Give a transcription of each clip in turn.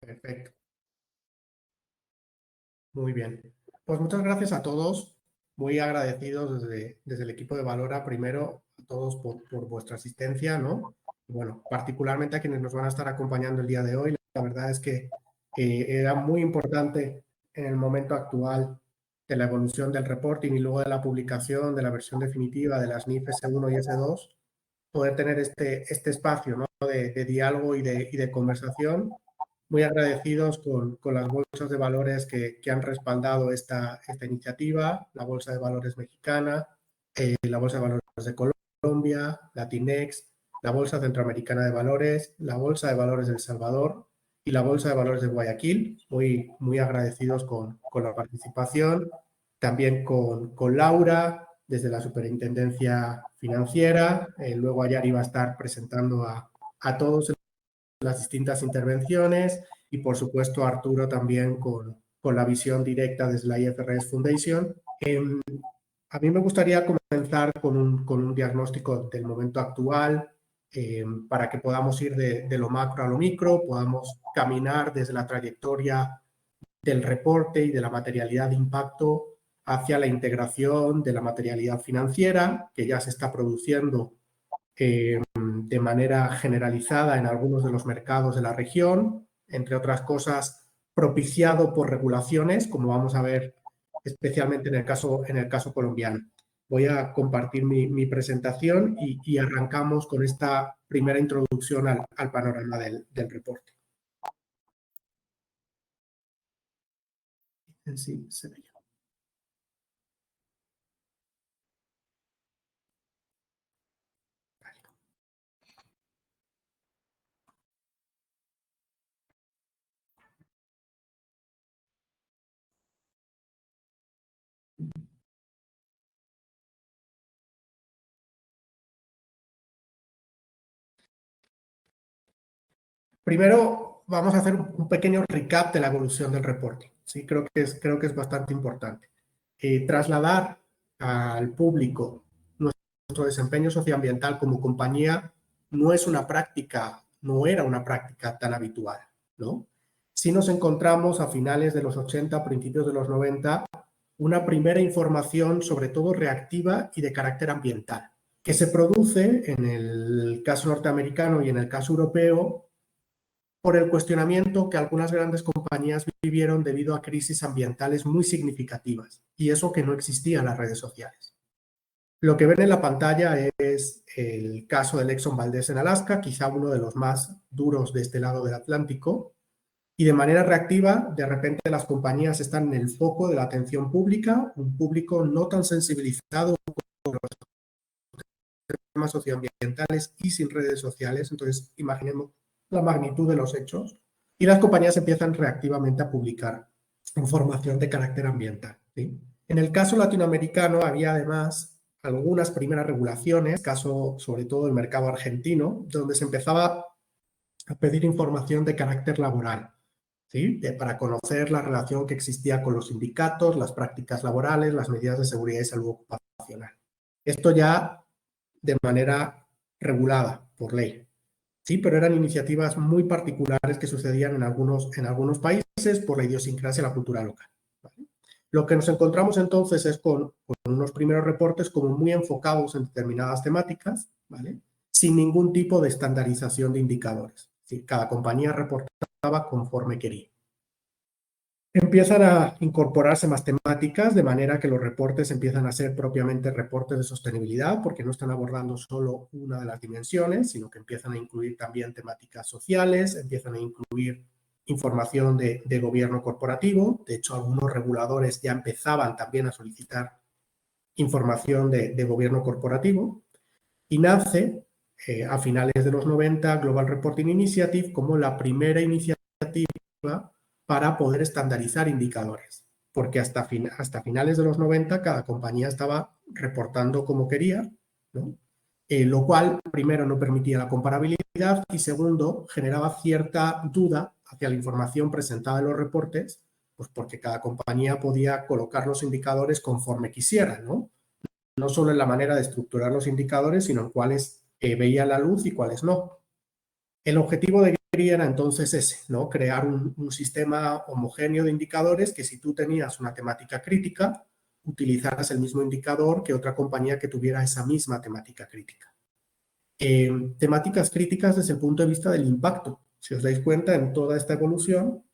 Perfecto. Muy bien. Pues muchas gracias a todos. Muy agradecidos desde el equipo de Valora, primero a todos por vuestra asistencia, ¿no? Y bueno, particularmente a quienes nos van a estar acompañando el día de hoy. La verdad es que era muy importante en el momento actual de la evolución del reporting y luego de la publicación de la versión definitiva de las NIF S1 y S2, poder tener este espacio, ¿no? de diálogo y de conversación. Muy agradecidos con las bolsas de valores que han respaldado esta iniciativa, la Bolsa de Valores Mexicana, la Bolsa de Valores de Colombia, Latinex, la Bolsa Centroamericana de Valores, la Bolsa de Valores de El Salvador y la Bolsa de Valores de Guayaquil. Muy agradecidos con la participación. También con Laura, desde la Superintendencia Financiera. Luego ayer iba a estar presentando a todos las distintas intervenciones y, por supuesto, Arturo también con la visión directa desde la IFRS Foundation. A mí me gustaría comenzar con un diagnóstico del momento actual para que podamos ir de lo macro a lo micro, podamos caminar desde la trayectoria del reporte y de la materialidad de impacto hacia la integración de la materialidad financiera que ya se está produciendo de manera generalizada en algunos de los mercados de la región, entre otras cosas propiciado por regulaciones, como vamos a ver especialmente en el caso colombiano. Voy a compartir mi presentación y arrancamos con esta primera introducción al panorama del reporte. Sí, se ve. Primero, vamos a hacer un pequeño recap de la evolución del reporte. ¿Sí? Creo que es bastante importante. Trasladar al público nuestro desempeño socioambiental como compañía no era una práctica tan habitual, ¿no? Si nos encontramos a finales de los 80, principios de los 90, una primera información, sobre todo reactiva y de carácter ambiental, que se produce en el caso norteamericano y en el caso europeo por el cuestionamiento que algunas grandes compañías vivieron debido a crisis ambientales muy significativas, y eso que no existía en las redes sociales. Lo que ven en la pantalla es el caso del Exxon Valdez en Alaska, quizá uno de los más duros de este lado del Atlántico, y de manera reactiva, de repente las compañías están en el foco de la atención pública, un público no tan sensibilizado con los temas socioambientales y sin redes sociales. Entonces, imaginemos la magnitud de los hechos, y las compañías empiezan reactivamente a publicar información de carácter ambiental, ¿sí? En el caso latinoamericano había además algunas primeras regulaciones, caso sobre todo del mercado argentino, donde se empezaba a pedir información de carácter laboral, ¿sí? Para conocer la relación que existía con los sindicatos, las prácticas laborales, las medidas de seguridad y salud ocupacional. Esto ya de manera regulada por ley. Sí, pero eran iniciativas muy particulares que sucedían en algunos países por la idiosincrasia de la cultura local, ¿vale? Lo que nos encontramos entonces es con unos primeros reportes como muy enfocados en determinadas temáticas, ¿vale? Sin ningún tipo de estandarización de indicadores. ¿Sí? Cada compañía reportaba conforme quería. Empiezan a incorporarse más temáticas, de manera que los reportes empiezan a ser propiamente reportes de sostenibilidad, porque no están abordando solo una de las dimensiones, sino que empiezan a incluir también temáticas sociales, empiezan a incluir información de gobierno corporativo. De hecho, algunos reguladores ya empezaban también a solicitar información de gobierno corporativo, y nace a finales de los 90 Global Reporting Initiative como la primera iniciativa para poder estandarizar indicadores, porque hasta finales de los 90 cada compañía estaba reportando como quería, ¿no? Lo cual, primero, no permitía la comparabilidad y, segundo, generaba cierta duda hacia la información presentada en los reportes, pues porque cada compañía podía colocar los indicadores conforme quisiera, ¿no? No solo en la manera de estructurar los indicadores, sino en cuáles veía la luz y cuáles no. El objetivo de quería era entonces ese, ¿no? Crear un sistema homogéneo de indicadores que si tú tenías una temática crítica, utilizaras el mismo indicador que otra compañía que tuviera esa misma temática crítica. Temáticas críticas desde el punto de vista del impacto. Si os dais cuenta, en toda esta evolución,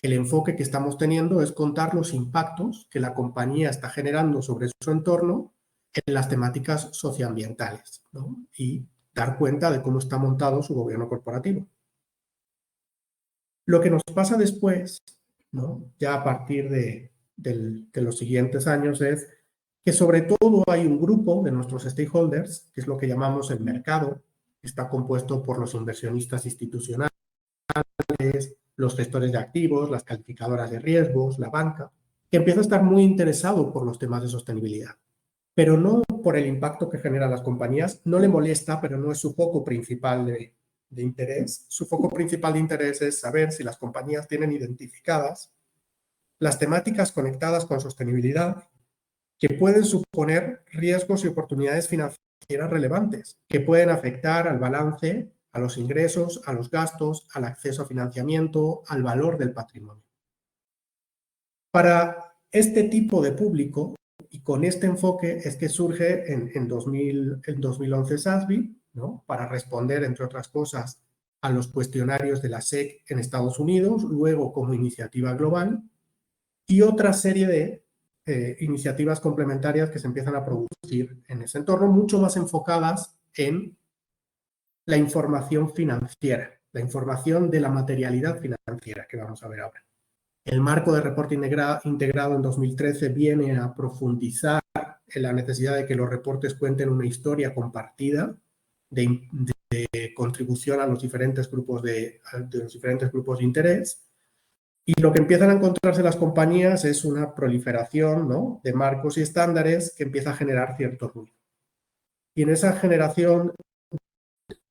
el enfoque que estamos teniendo es contar los impactos que la compañía está generando sobre su entorno en las temáticas socioambientales, ¿no? Y dar cuenta de cómo está montado su gobierno corporativo. Lo que nos pasa después, ¿no? Ya a partir de los siguientes años, es que sobre todo hay un grupo de nuestros stakeholders, que es lo que llamamos el mercado, que está compuesto por los inversionistas institucionales, los gestores de activos, las calificadoras de riesgos, la banca, que empieza a estar muy interesado por los temas de sostenibilidad, pero no por el impacto que generan las compañías. No le molesta, pero no es su foco principal de interés. Su foco principal de interés es saber si las compañías tienen identificadas las temáticas conectadas con sostenibilidad que pueden suponer riesgos y oportunidades financieras relevantes, que pueden afectar al balance, a los ingresos, a los gastos, al acceso a financiamiento, al valor del patrimonio. Para este tipo de público, y con este enfoque es que surge en 2011 SASB, ¿no? Para responder, entre otras cosas, a los cuestionarios de la SEC en Estados Unidos, luego como iniciativa global, y otra serie de iniciativas complementarias que se empiezan a producir en ese entorno, mucho más enfocadas en la información financiera, la información de la materialidad financiera que vamos a ver ahora. El marco de reporte integrado en 2013 viene a profundizar en la necesidad de que los reportes cuenten una historia compartida de contribución a los diferentes grupos de interés. Y lo que empiezan a encontrarse las compañías es una proliferación, ¿no?, de marcos y estándares que empieza a generar cierto ruido. Y en esa generación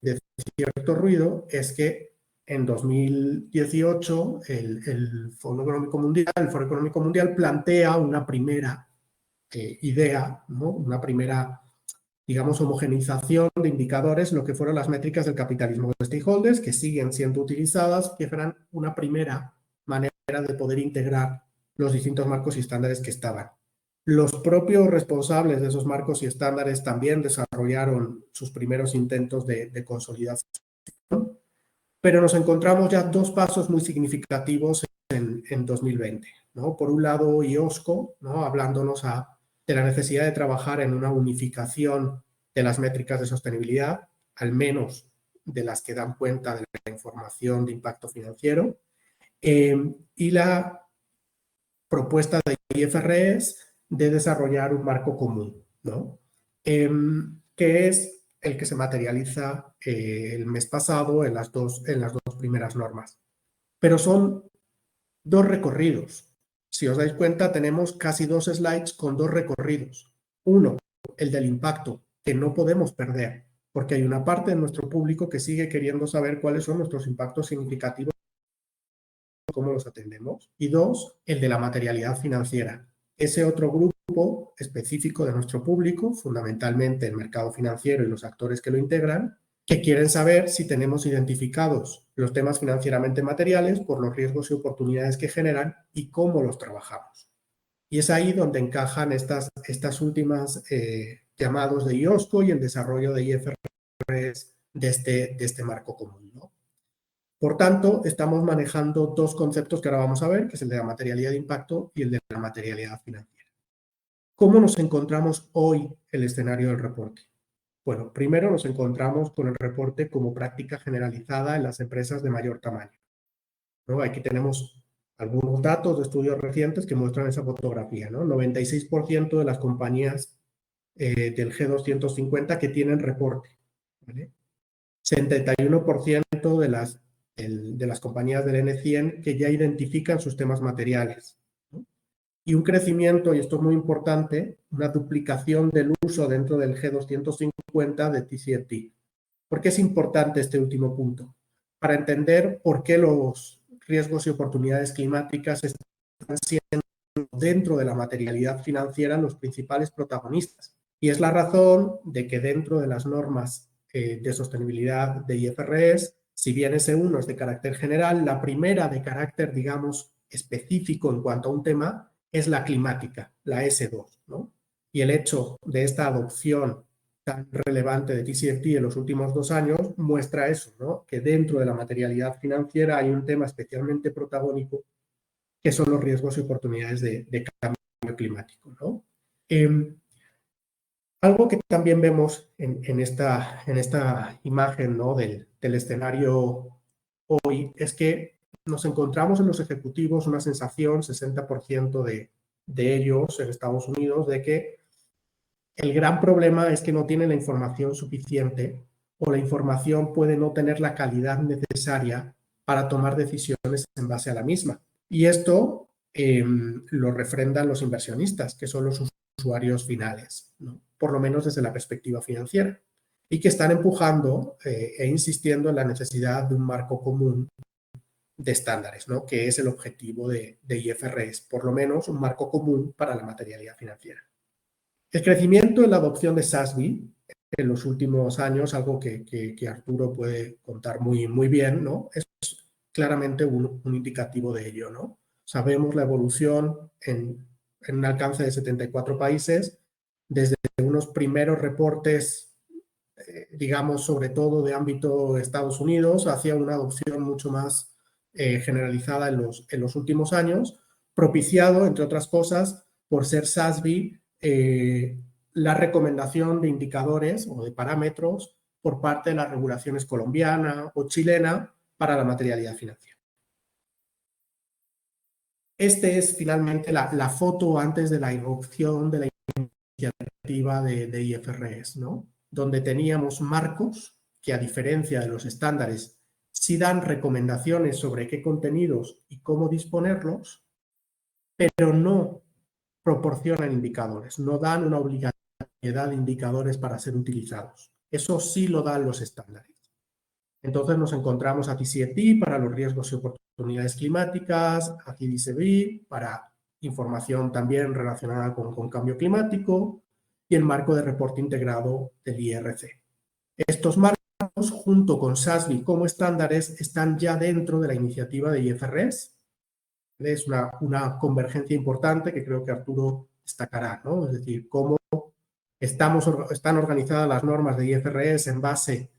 de cierto ruido es que en 2018 el Foro Económico Mundial plantea una primera idea, ¿no?, una primera, digamos, homogeneización de indicadores, lo que fueron las métricas del capitalismo de stakeholders, que siguen siendo utilizadas, que fueran una primera manera de poder integrar los distintos marcos y estándares que estaban. Los propios responsables de esos marcos y estándares también desarrollaron sus primeros intentos de consolidación, pero nos encontramos ya dos pasos muy significativos en 2020, ¿no? Por un lado, IOSCO, ¿no?, hablándonos de la necesidad de trabajar en una unificación de las métricas de sostenibilidad, al menos de las que dan cuenta de la información de impacto financiero, y la propuesta de IFRS de desarrollar un marco común, ¿no? Que es el que se materializa el mes pasado en las dos primeras normas. Pero son dos recorridos. Si os dais cuenta, tenemos casi 2 slides con 2 recorridos. Uno, el del impacto, que no podemos perder, porque hay una parte de nuestro público que sigue queriendo saber cuáles son nuestros impactos significativos, cómo los atendemos. Y dos, el de la materialidad financiera. Ese otro grupo específico de nuestro público, fundamentalmente el mercado financiero y los actores que lo integran, que quieren saber si tenemos identificados los temas financieramente materiales por los riesgos y oportunidades que generan y cómo los trabajamos. Y es ahí donde encajan estas últimas llamados de IOSCO y el desarrollo de IFRS de este marco común, ¿no? Por tanto, estamos manejando dos conceptos que ahora vamos a ver, que es el de la materialidad de impacto y el de la materialidad financiera. ¿Cómo nos encontramos hoy el escenario del reporte? Bueno, primero nos encontramos con el reporte como práctica generalizada en las empresas de mayor tamaño, ¿no? Aquí tenemos algunos datos de estudios recientes que muestran esa fotografía, ¿no? 96% de las compañías del G250 que tienen reporte, ¿vale? 71% de las compañías del N100 que ya identifican sus temas materiales, ¿no? Y un crecimiento, y esto es muy importante, una duplicación del uso dentro del G250 de TCFD. ¿Por qué es importante este último punto? Para entender por qué los riesgos y oportunidades climáticas están siendo dentro de la materialidad financiera los principales protagonistas. Y es la razón de que dentro de las normas de sostenibilidad de IFRS Si bien S1 es de carácter general, la primera de carácter, digamos, específico en cuanto a un tema es la climática, la S2, ¿no? Y el hecho de esta adopción tan relevante de TCFD en los últimos 2 años muestra eso, ¿no? Que dentro de la materialidad financiera hay un tema especialmente protagónico que son los riesgos y oportunidades de cambio climático, ¿no? Algo que también vemos en esta imagen, ¿no? del escenario hoy es que nos encontramos en los ejecutivos una sensación, 60% de ellos en Estados Unidos, de que el gran problema es que no tienen la información suficiente o la información puede no tener la calidad necesaria para tomar decisiones en base a la misma. Y esto lo refrendan los inversionistas, que son los usuarios finales, ¿no? Por lo menos desde la perspectiva financiera, y que están empujando e insistiendo en la necesidad de un marco común de estándares, ¿no? Que es el objetivo de IFRS, por lo menos un marco común para la materialidad financiera. El crecimiento en la adopción de SASB en los últimos años, algo que Arturo puede contar muy bien, ¿no? Es claramente un indicativo de ello, ¿no? Sabemos la evolución en un alcance de 74 países, desde unos primeros reportes, digamos, sobre todo de ámbito de Estados Unidos, hacia una adopción mucho más generalizada en los últimos años, propiciado, entre otras cosas, por ser SASB la recomendación de indicadores o de parámetros por parte de las regulaciones colombiana o chilena para la materialidad financiera. Este es finalmente la foto antes de la irrupción de la iniciativa de IFRS, ¿no? Donde teníamos marcos que, a diferencia de los estándares, sí dan recomendaciones sobre qué contenidos y cómo disponerlos, pero no proporcionan indicadores, no dan una obligatoriedad de indicadores para ser utilizados. Eso sí lo dan los estándares. Entonces nos encontramos a TCFD para los riesgos y oportunidades climáticas, a CDCB para información también relacionada con cambio climático y el marco de reporte integrado del IRC. Estos marcos, junto con SASB como estándares, están ya dentro de la iniciativa de IFRS. Es una convergencia importante que creo que Arturo destacará, ¿no? Es decir, cómo están organizadas las normas de IFRS en base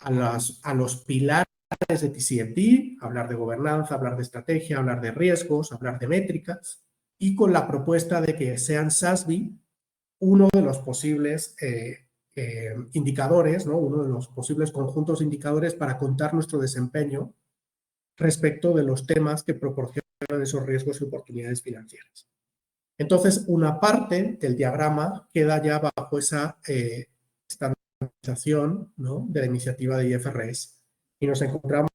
a los pilares de TCFD, hablar de gobernanza, hablar de estrategia, hablar de riesgos, hablar de métricas, y con la propuesta de que sean SASB uno de los posibles indicadores, ¿no? Uno de los posibles conjuntos de indicadores para contar nuestro desempeño respecto de los temas que proporcionan esos riesgos y oportunidades financieras. Entonces, una parte del diagrama queda ya bajo esa estandarización, ¿no? De la iniciativa de IFRS. Y nos encontramos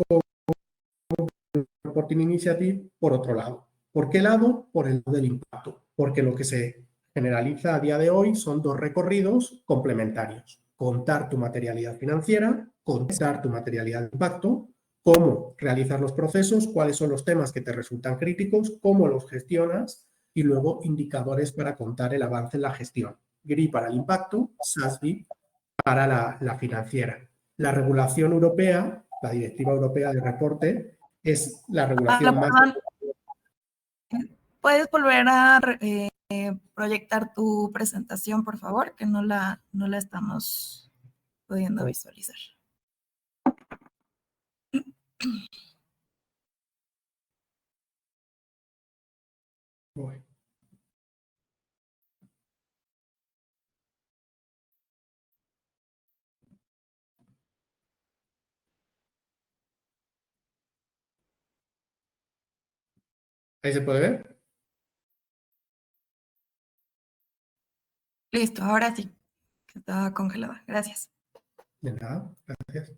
con Reporting Initiative por otro lado. ¿Por qué lado? Por el lado del impacto. Porque lo que se generaliza a día de hoy son dos recorridos complementarios. Contar tu materialidad financiera, contar tu materialidad de impacto, cómo realizar los procesos, cuáles son los temas que te resultan críticos, cómo los gestionas y luego indicadores para contar el avance en la gestión. GRI para el impacto, SASB para la financiera. La regulación europea, la Directiva Europea de Reporte, es la regulación más... ¿Puedes volver a proyectar tu presentación, por favor? Que no la estamos pudiendo visualizar. Bueno. ¿Ahí se puede ver? Listo, ahora sí. Estaba congelada. Gracias. De nada, gracias.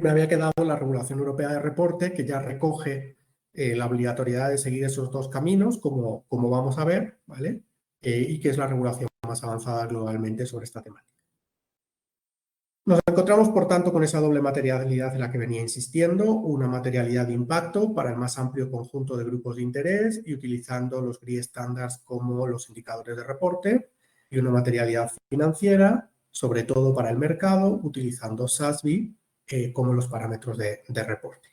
Me había quedado la regulación europea de reporte, que ya recoge la obligatoriedad de seguir esos dos caminos, como vamos a ver, ¿vale? Y que es la regulación más avanzada globalmente sobre esta temática. Nos encontramos, por tanto, con esa doble materialidad en la que venía insistiendo, una materialidad de impacto para el más amplio conjunto de grupos de interés y utilizando los GRI Standards como los indicadores de reporte, y una materialidad financiera, sobre todo para el mercado, utilizando SASB como los parámetros de reporte.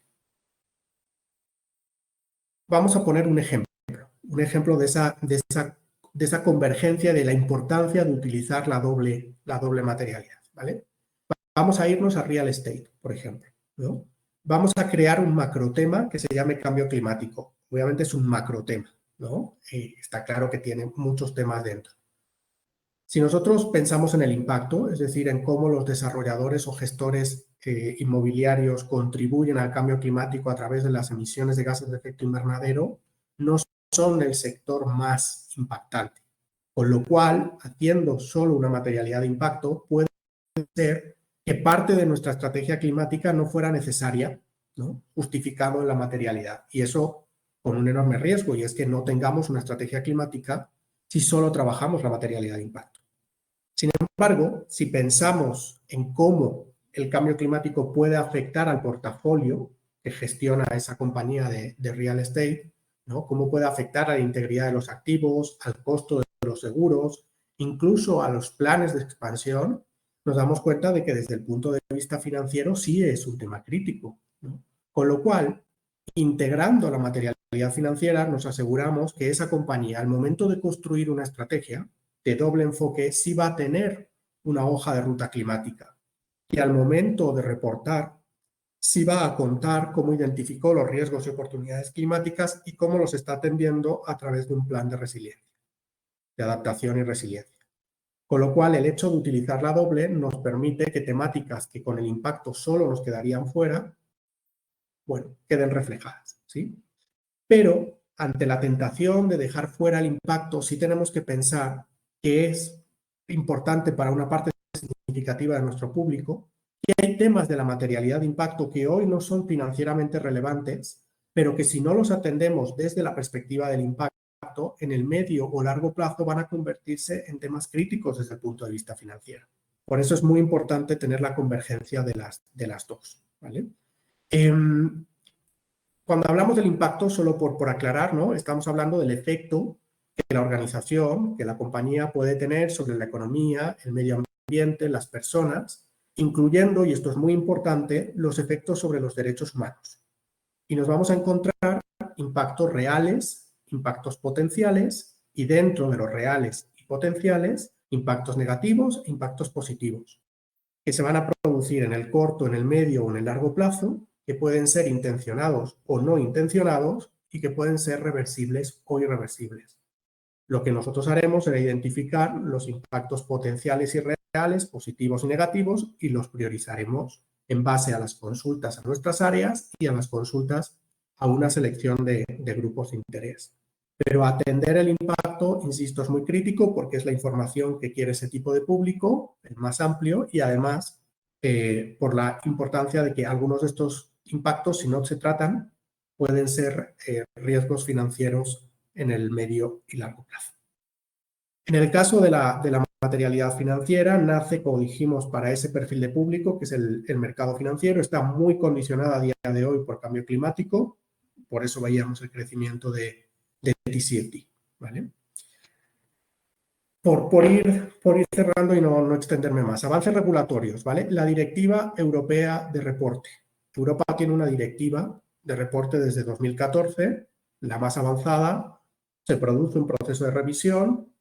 Vamos a poner un ejemplo de esa convergencia, de la importancia de utilizar la doble materialidad, ¿vale? Vamos a irnos a real estate, por ejemplo, ¿no? Vamos a crear un macrotema que se llame cambio climático. Obviamente es un macrotema, ¿no? Está claro que tiene muchos temas dentro. Si nosotros pensamos en el impacto, es decir, en cómo los desarrolladores o gestores inmobiliarios contribuyen al cambio climático a través de las emisiones de gases de efecto invernadero, no son el sector más impactante. Con lo cual, haciendo solo una materialidad de impacto, puede ser que parte de nuestra estrategia climática no fuera necesaria, ¿no? Justificado en la materialidad. Y eso con un enorme riesgo, y es que no tengamos una estrategia climática si solo trabajamos la materialidad de impacto. Sin embargo, si pensamos en cómo el cambio climático puede afectar al portafolio que gestiona esa compañía de real estate, ¿no? Cómo puede afectar a la integridad de los activos, al costo de los seguros, incluso a los planes de expansión, nos damos cuenta de que desde el punto de vista financiero sí es un tema crítico, ¿no? Con lo cual, integrando la materialidad financiera, nos aseguramos que esa compañía, al momento de construir una estrategia de doble enfoque, sí va a tener una hoja de ruta climática. Y al momento de reportar, sí va a contar cómo identificó los riesgos y oportunidades climáticas y cómo los está atendiendo a través de un plan de resiliencia, de adaptación y resiliencia. Con lo cual, el hecho de utilizar la doble nos permite que temáticas que con el impacto solo nos quedarían fuera, bueno, queden reflejadas, ¿sí? Pero ante la tentación de dejar fuera el impacto, sí tenemos que pensar que es importante para una parte significativa de nuestro público, que hay temas de la materialidad de impacto que hoy no son financieramente relevantes, pero que si no los atendemos desde la perspectiva del impacto, en el medio o largo plazo van a convertirse en temas críticos desde el punto de vista financiero. Por eso es muy importante tener la convergencia de las dos, ¿vale? Cuando hablamos del impacto, solo por aclarar, ¿no? Estamos hablando del efecto que la organización, que la compañía puede tener sobre la economía, el medio ambiente, las personas, incluyendo, y esto es muy importante, los efectos sobre los derechos humanos. Y nos vamos a encontrar impactos reales, impactos potenciales, y dentro de los reales y potenciales, impactos negativos e impactos positivos, que se van a producir en el corto, en el medio o en el largo plazo, que pueden ser intencionados o no intencionados y que pueden ser reversibles o irreversibles. Lo que nosotros haremos será identificar los impactos potenciales y reales, positivos y negativos, y los priorizaremos en base a las consultas a nuestras áreas y a las consultas a una selección de grupos de interés. Pero atender el impacto, insisto, es muy crítico porque es la información que quiere ese tipo de público, el más amplio, y además por la importancia de que algunos de estos impactos, si no se tratan, pueden ser riesgos financieros en el medio y largo plazo. En el caso de la materialidad financiera, nace, como dijimos, para ese perfil de público, que es el mercado financiero. Está muy condicionada a día de hoy por cambio climático, por eso veíamos el crecimiento de TCFD, ¿vale? Por ir cerrando y no extenderme más. Avances regulatorios, ¿vale? La Directiva Europea de Reporte. Europa tiene una directiva de reporte desde 2014, la más avanzada. Se produce un proceso de revisión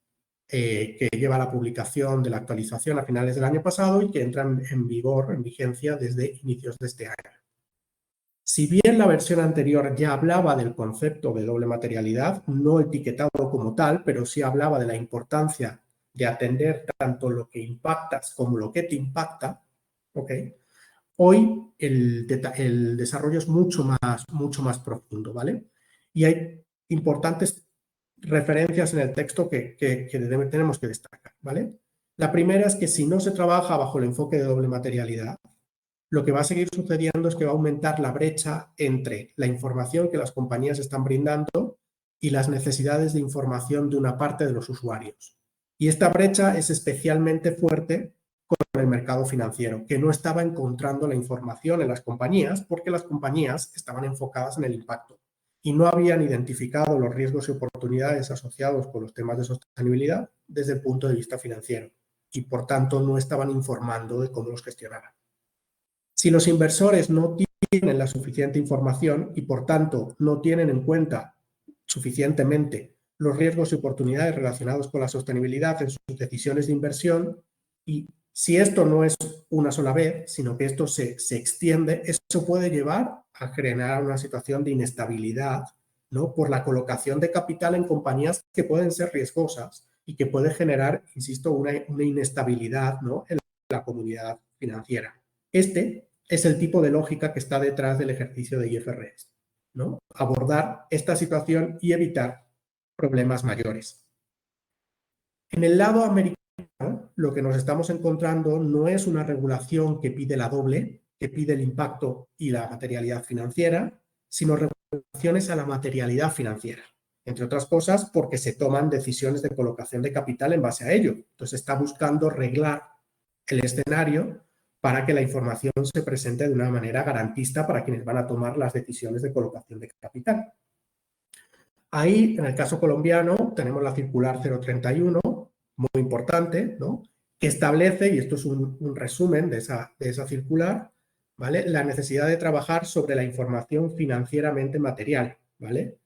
que lleva a la publicación de la actualización a finales del año pasado y que entra en vigor, en vigencia, desde inicios de este año. Si bien la versión anterior ya hablaba del concepto de doble materialidad, no etiquetado como tal, pero sí hablaba de la importancia de atender tanto lo que impactas como lo que te impacta, ¿ok? Hoy el desarrollo es mucho más profundo, ¿vale? Y hay importantes referencias en el texto que tenemos que destacar, ¿vale? La primera es que si no se trabaja bajo el enfoque de doble materialidad, lo que va a seguir sucediendo es que va a aumentar la brecha entre la información que las compañías están brindando y las necesidades de información de una parte de los usuarios. Y esta brecha es especialmente fuerte con el mercado financiero, que no estaba encontrando la información en las compañías porque las compañías estaban enfocadas en el impacto y no habían identificado los riesgos y oportunidades asociados con los temas de sostenibilidad desde el punto de vista financiero y, por tanto, no estaban informando de cómo los gestionaban. Si los inversores no tienen la suficiente información y, por tanto, no tienen en cuenta suficientemente los riesgos y oportunidades relacionados con la sostenibilidad en sus decisiones de inversión, y si esto no es una sola vez, sino que esto se extiende, eso puede llevar a generar una situación de inestabilidad, ¿no?, por la colocación de capital en compañías que pueden ser riesgosas y que puede generar, insisto, una inestabilidad, ¿no?, en la comunidad financiera. Este es el tipo de lógica que está detrás del ejercicio de IFRS, ¿no? Abordar esta situación y evitar problemas mayores. En el lado americano, lo que nos estamos encontrando no es una regulación que pide la doble, que pide el impacto y la materialidad financiera, sino regulaciones a la materialidad financiera, entre otras cosas porque se toman decisiones de colocación de capital en base a ello. Entonces está buscando reglar el escenario para que la información se presente de una manera garantista para quienes van a tomar las decisiones de colocación de capital. Ahí, en el caso colombiano, tenemos la circular 031, muy importante, ¿no?, que establece, y esto es un resumen de esa circular, ¿vale?, la necesidad de trabajar sobre la información financieramente material, ¿vale?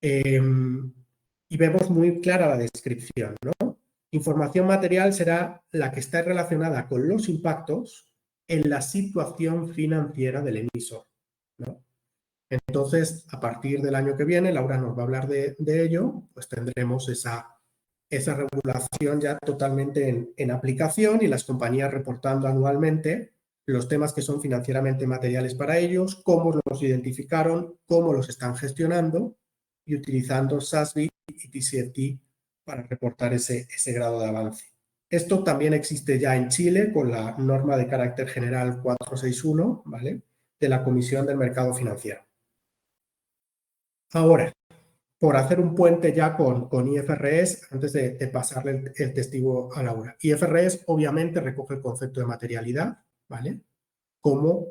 Y vemos muy clara la descripción, ¿no? Información material será la que está relacionada con los impactos en la situación financiera del emisor, ¿no? Entonces, a partir del año que viene, Laura nos va a hablar de ello, pues tendremos esa regulación ya totalmente en aplicación y las compañías reportando anualmente los temas que son financieramente materiales para ellos, cómo los identificaron, cómo los están gestionando y utilizando SASB y TCFD para reportar ese grado de avance. Esto también existe ya en Chile con la norma de carácter general 461, ¿vale?, de la Comisión del Mercado Financiero. Ahora, por hacer un puente ya con IFRS, antes de pasarle el testigo a Laura. IFRS obviamente recoge el concepto de materialidad, ¿vale?, como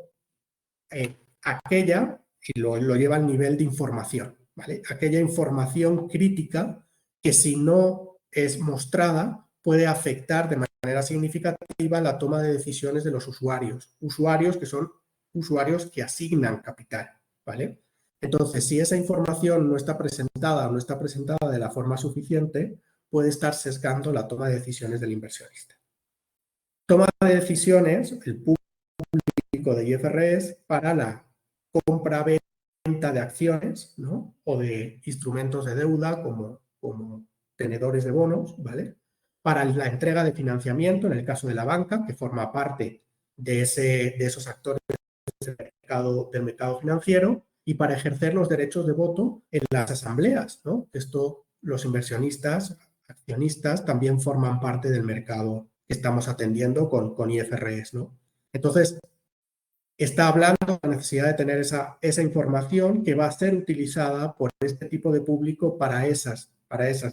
aquella, y lo lleva al nivel de información, ¿vale?, aquella información crítica que, si no es mostrada, puede afectar de manera significativa la toma de decisiones de los usuarios que son usuarios que asignan capital, ¿vale? Entonces, si esa información no está presentada o no está presentada de la forma suficiente, puede estar sesgando la toma de decisiones del inversionista. Toma de decisiones, el público de IFRS, para la compra-venta de acciones, ¿no?, o de instrumentos de deuda como tenedores de bonos, ¿vale?, para la entrega de financiamiento, en el caso de la banca, que forma parte de esos actores del mercado financiero, y para ejercer los derechos de voto en las asambleas, ¿no? Esto, los inversionistas, accionistas, también forman parte del mercado que estamos atendiendo con IFRS, ¿no? Entonces, está hablando de la necesidad de tener esa información que va a ser utilizada por este tipo de público para esas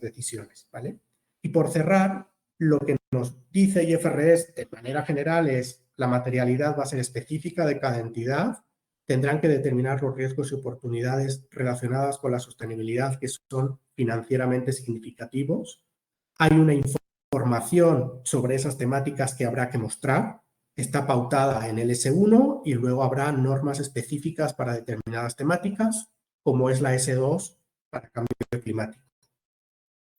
decisiones, ¿vale? Y por cerrar, lo que nos dice IFRS de manera general es: la materialidad va a ser específica de cada entidad, tendrán que determinar los riesgos y oportunidades relacionadas con la sostenibilidad que son financieramente significativos. Hay una información sobre esas temáticas que habrá que mostrar, está pautada en el S1 y luego habrá normas específicas para determinadas temáticas, como es la S2 para cambio climático.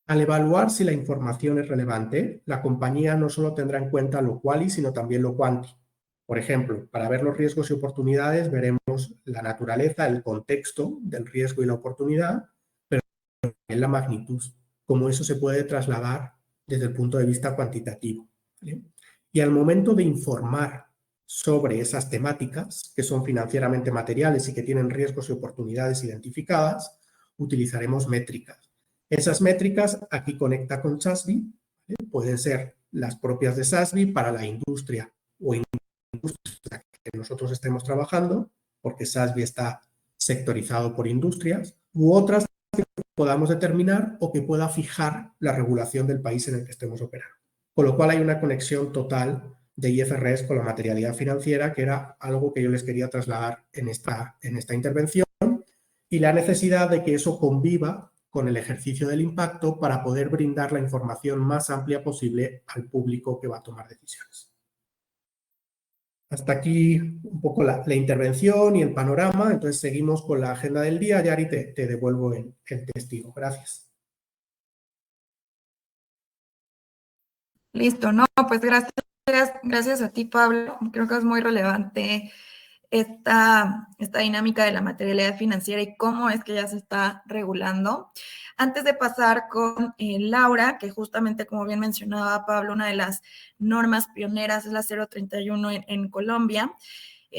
Al evaluar si la información es relevante, la compañía no solo tendrá en cuenta lo quali, sino también lo quanti. Por ejemplo, para ver los riesgos y oportunidades, veremos la naturaleza, el contexto del riesgo y la oportunidad, pero también la magnitud, cómo eso se puede trasladar desde el punto de vista cuantitativo, ¿vale? Y al momento de informar sobre esas temáticas, que son financieramente materiales y que tienen riesgos y oportunidades identificadas, utilizaremos métricas. Esas métricas aquí conecta con SASB, ¿vale? Pueden ser las propias de SASB para la industria o industria que nosotros estemos trabajando, porque SASB está sectorizado por industrias, u otras que podamos determinar o que pueda fijar la regulación del país en el que estemos operando. Con lo cual hay una conexión total de IFRS con la materialidad financiera, que era algo que yo les quería trasladar en esta intervención, y la necesidad de que eso conviva con el ejercicio del impacto para poder brindar la información más amplia posible al público que va a tomar decisiones. Hasta aquí un poco la intervención y el panorama. Entonces seguimos con la agenda del día. Yari, te devuelvo el testigo. Gracias. Listo, no, pues gracias a ti, Pablo. Creo que es muy relevante esta dinámica de la materialidad financiera y cómo es que ya se está regulando. Antes de pasar con Laura, que justamente, como bien mencionaba Pablo, una de las normas pioneras es la 031 en Colombia.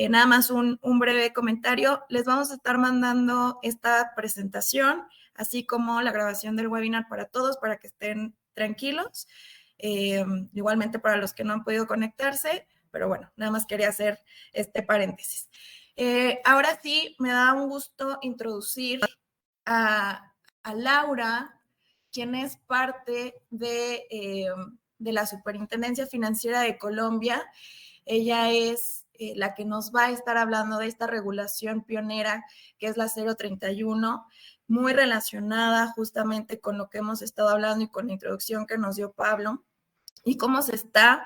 Nada más un breve comentario. Les vamos a estar mandando esta presentación, así como la grabación del webinar para todos, para que estén tranquilos. Igualmente para los que no han podido conectarse, pero bueno, nada más quería hacer este paréntesis. Ahora sí, me da un gusto introducir a Laura, quien es parte de la Superintendencia Financiera de Colombia. Ella es la que nos va a estar hablando de esta regulación pionera que es la 031, muy relacionada justamente con lo que hemos estado hablando y con la introducción que nos dio Pablo, y cómo se está,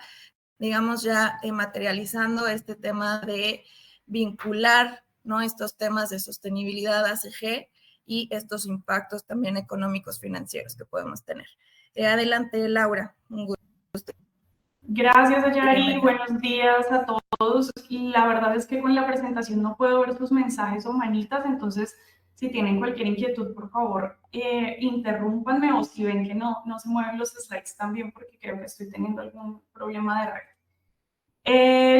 digamos, ya materializando este tema de vincular, ¿no?, estos temas de sostenibilidad ACG y estos impactos también económicos financieros que podemos tener. Adelante, Laura. Un gusto. Gracias, Ayari. Buenos días a todos. La verdad es que con la presentación no puedo ver sus mensajes o manitas, entonces si tienen cualquier inquietud, por favor, interrúmpanme, o si ven que no se mueven los slides también, porque creo que estoy teniendo algún problema de red.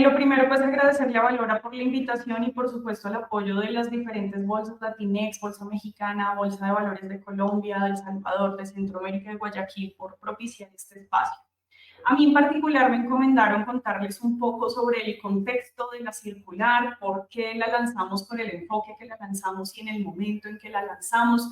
Lo primero, pues agradecerle a Valora por la invitación y por supuesto el apoyo de las diferentes bolsas, Latinex, Bolsa Mexicana, Bolsa de Valores de Colombia, de El Salvador, de Centroamérica y Guayaquil, por propiciar este espacio. A mí en particular me encomendaron contarles un poco sobre el contexto de la circular, por qué la lanzamos con el enfoque que la lanzamos y en el momento en que la lanzamos,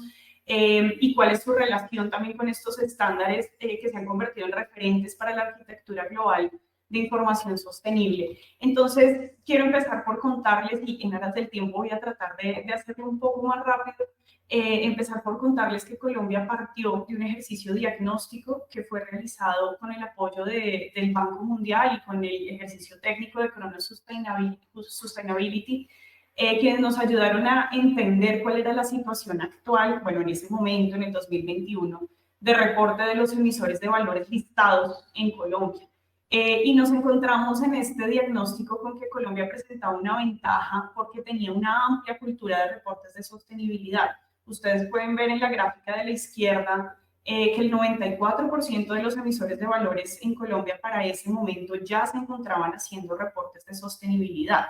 y cuál es su relación también con estos estándares que se han convertido en referentes para la arquitectura global de información sostenible. Entonces, quiero empezar por contarles, y en aras del tiempo voy a tratar de hacerlo un poco más rápido, empezar por contarles que Colombia partió de un ejercicio diagnóstico que fue realizado con el apoyo del Banco Mundial y con el ejercicio técnico de Kronos Sustainability, quienes nos ayudaron a entender cuál era la situación actual, bueno, en ese momento, en el 2021, de reporte de los emisores de valores listados en Colombia. Y nos encontramos en este diagnóstico con que Colombia presentaba una ventaja porque tenía una amplia cultura de reportes de sostenibilidad. Ustedes pueden ver en la gráfica de la izquierda que el 94% de los emisores de valores en Colombia para ese momento ya se encontraban haciendo reportes de sostenibilidad.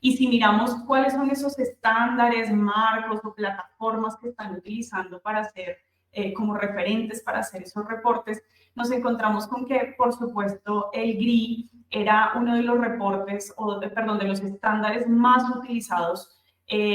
Y si miramos cuáles son esos estándares, marcos o plataformas que están utilizando para hacer como referentes para hacer esos reportes, nos encontramos con que, por supuesto, el GRI era uno de los reportes, de los estándares más utilizados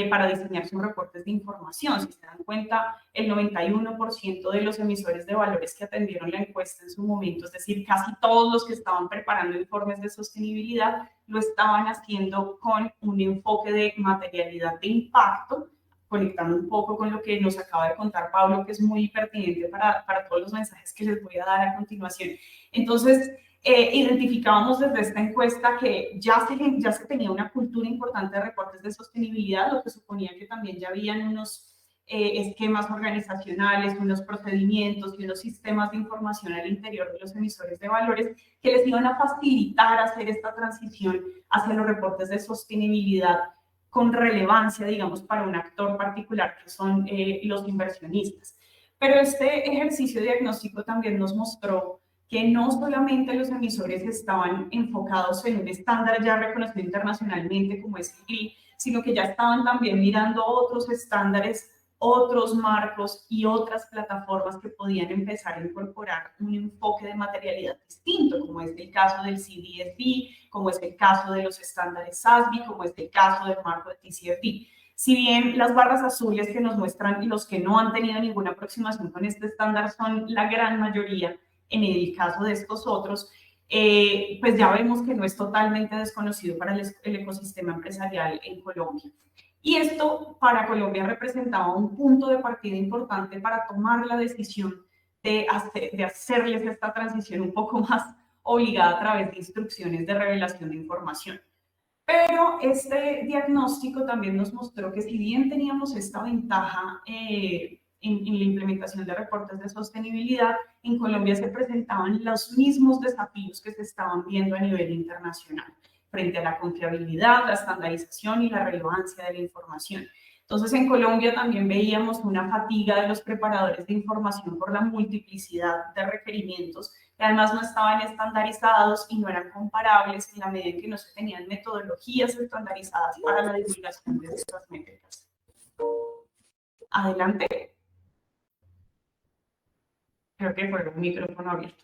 para diseñar sus reportes de información. Si se dan cuenta, el 91% de los emisores de valores que atendieron la encuesta en su momento, es decir, casi todos los que estaban preparando informes de sostenibilidad, lo estaban haciendo con un enfoque de materialidad de impacto, conectando un poco con lo que nos acaba de contar Pablo, que es muy pertinente para todos los mensajes que les voy a dar a continuación. Entonces, identificábamos desde esta encuesta que ya se tenía una cultura importante de reportes de sostenibilidad, lo que suponía que también ya habían unos esquemas organizacionales, unos procedimientos y unos sistemas de información al interior de los emisores de valores que les iban a facilitar hacer esta transición hacia los reportes de sostenibilidad con relevancia, digamos, para un actor particular, que son los inversionistas. Pero este ejercicio diagnóstico también nos mostró que no solamente los emisores estaban enfocados en un estándar ya reconocido internacionalmente como es el GRI, sino que ya estaban también mirando otros estándares, otros marcos y otras plataformas que podían empezar a incorporar un enfoque de materialidad distinto, como es el caso del CDSB, como es el caso de los estándares SASB, como es el caso del marco de TCFD. Si bien las barras azules que nos muestran los que no han tenido ninguna aproximación con este estándar son la gran mayoría, en el caso de estos otros, pues ya vemos que no es totalmente desconocido para el ecosistema empresarial en Colombia. Y esto para Colombia representaba un punto de partida importante para tomar la decisión de hacerles esta transición un poco más obligada a través de instrucciones de revelación de información. Pero este diagnóstico también nos mostró que si bien teníamos esta ventaja en la implementación de reportes de sostenibilidad, en Colombia se presentaban los mismos desafíos que se estaban viendo a nivel internacional frente a la confiabilidad, la estandarización y la relevancia de la información. Entonces, en Colombia también veíamos una fatiga de los preparadores de información por la multiplicidad de requerimientos, que además no estaban estandarizados y no eran comparables en la medida en que no se tenían metodologías estandarizadas para la divulgación de estas métricas. Adelante. Creo que fue un micrófono abierto.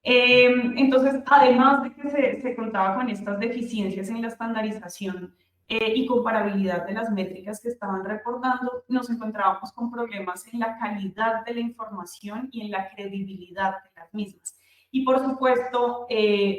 Entonces, además de que se contaba con estas deficiencias en la estandarización y comparabilidad de las métricas que estaban reportando, nos encontrábamos con problemas en la calidad de la información y en la credibilidad de las mismas. Y por supuesto,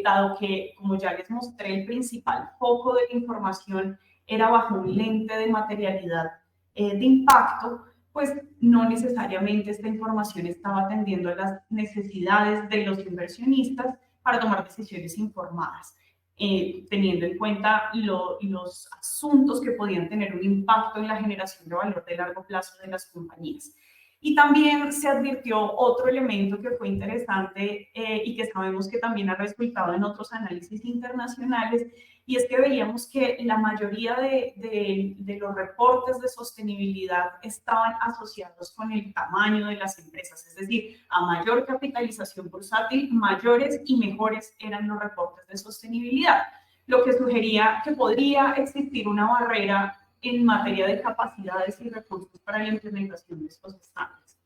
dado que, como ya les mostré, el principal foco de la información era bajo un lente de materialidad de impacto, pues no necesariamente esta información estaba atendiendo a las necesidades de los inversionistas para tomar decisiones informadas, teniendo en cuenta los asuntos que podían tener un impacto en la generación de valor de largo plazo de las compañías. Y también se advirtió otro elemento que fue interesante y que sabemos que también ha resultado en otros análisis internacionales, y es que veíamos que la mayoría de los reportes de sostenibilidad estaban asociados con el tamaño de las empresas, es decir, a mayor capitalización bursátil, mayores y mejores eran los reportes de sostenibilidad, lo que sugería que podría existir una barrera en materia de capacidades y recursos para la implementación de estos estándares.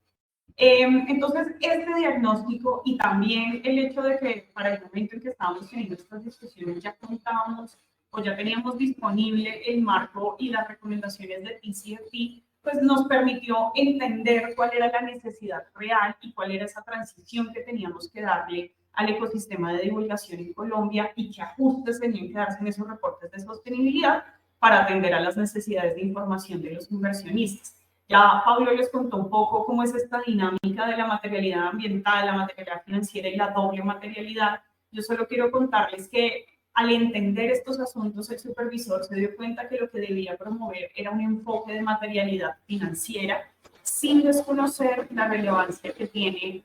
Entonces, este diagnóstico y también el hecho de que para el momento en que estábamos teniendo estas discusiones ya contábamos o ya teníamos disponible el marco y las recomendaciones de TCFD, pues nos permitió entender cuál era la necesidad real y cuál era esa transición que teníamos que darle al ecosistema de divulgación en Colombia y qué ajustes tenían que darse en esos reportes de sostenibilidad para atender a las necesidades de información de los inversionistas. Ya Pablo les contó un poco cómo es esta dinámica de la materialidad ambiental, la materialidad financiera y la doble materialidad. Yo solo quiero contarles que al entender estos asuntos, el supervisor se dio cuenta que lo que debía promover era un enfoque de materialidad financiera sin desconocer la relevancia que tiene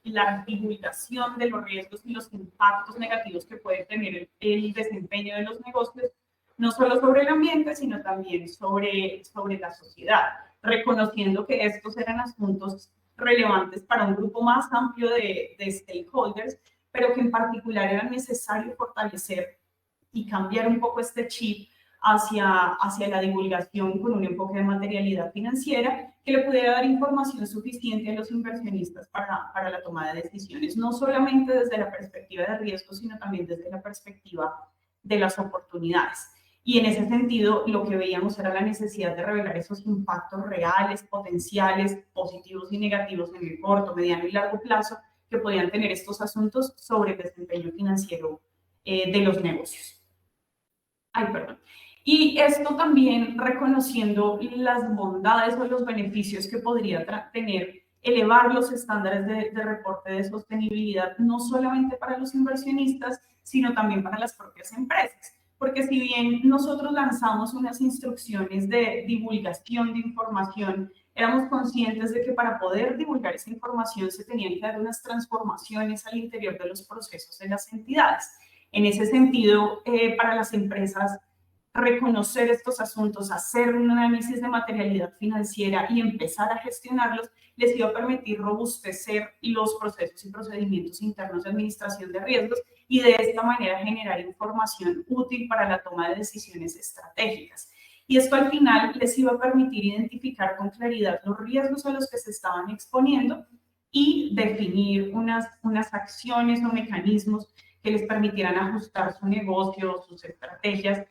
la divulgación de los riesgos y los impactos negativos que puede tener el desempeño de los negocios, no solo sobre el ambiente, sino también sobre la sociedad, reconociendo que estos eran asuntos relevantes para un grupo más amplio de stakeholders, pero que en particular era necesario fortalecer y cambiar un poco este chip hacia la divulgación con un enfoque de materialidad financiera que le pudiera dar información suficiente a los inversionistas para la toma de decisiones, no solamente desde la perspectiva de riesgo, sino también desde la perspectiva de las oportunidades. Y en ese sentido, lo que veíamos era la necesidad de revelar esos impactos reales, potenciales, positivos y negativos en el corto, mediano y largo plazo que podían tener estos asuntos sobre el desempeño financiero de los negocios. Y esto también reconociendo las bondades o los beneficios que podría tener elevar los estándares de reporte de sostenibilidad, no solamente para los inversionistas, sino también para las propias empresas. Porque si bien nosotros lanzamos unas instrucciones de divulgación de información, éramos conscientes de que para poder divulgar esa información se tenían que dar unas transformaciones al interior de los procesos de las entidades. En ese sentido, para las empresas, reconocer estos asuntos, hacer un análisis de materialidad financiera y empezar a gestionarlos, les iba a permitir robustecer los procesos y procedimientos internos de administración de riesgos y de esta manera generar información útil para la toma de decisiones estratégicas. Y esto al final les iba a permitir identificar con claridad los riesgos a los que se estaban exponiendo y definir unas acciones o mecanismos que les permitieran ajustar su negocio, sus estrategias,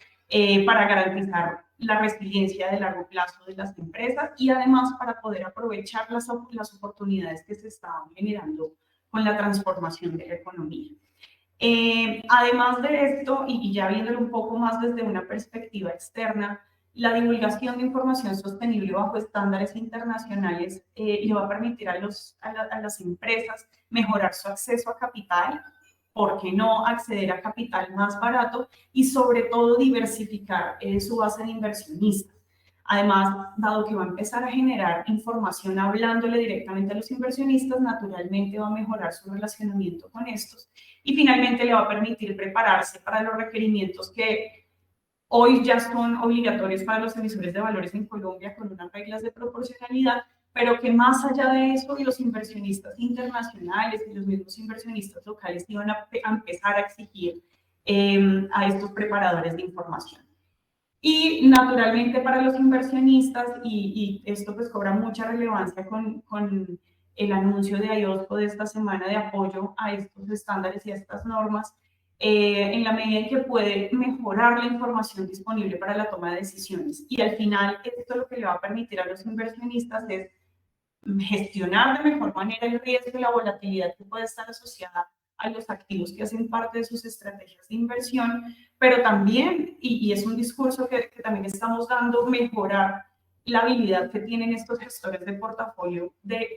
para garantizar la resiliencia de largo plazo de las empresas y además para poder aprovechar las oportunidades que se estaban generando con la transformación de la economía. Además de esto, y ya viéndolo un poco más desde una perspectiva externa, la divulgación de información sostenible bajo estándares internacionales le va a permitir a las empresas mejorar su acceso a capital, ¿por qué no acceder a capital más barato? Y sobre todo diversificar su base de inversionistas. Además, dado que va a empezar a generar información hablándole directamente a los inversionistas, naturalmente va a mejorar su relacionamiento con estos y finalmente le va a permitir prepararse para los requerimientos que hoy ya son obligatorios para los emisores de valores en Colombia con unas reglas de proporcionalidad, pero que más allá de eso, los inversionistas internacionales y los mismos inversionistas locales iban a empezar a exigir a estos preparadores de información. Y naturalmente para los inversionistas, y esto pues cobra mucha relevancia con el anuncio de IOSCO de esta semana de apoyo a estos estándares y a estas normas, en la medida en que puede mejorar la información disponible para la toma de decisiones. Y al final esto lo que le va a permitir a los inversionistas es gestionar de mejor manera el riesgo y la volatilidad que puede estar asociada a los activos que hacen parte de sus estrategias de inversión, pero también, y es un discurso que también estamos dando, mejorar la habilidad que tienen estos gestores de portafolio de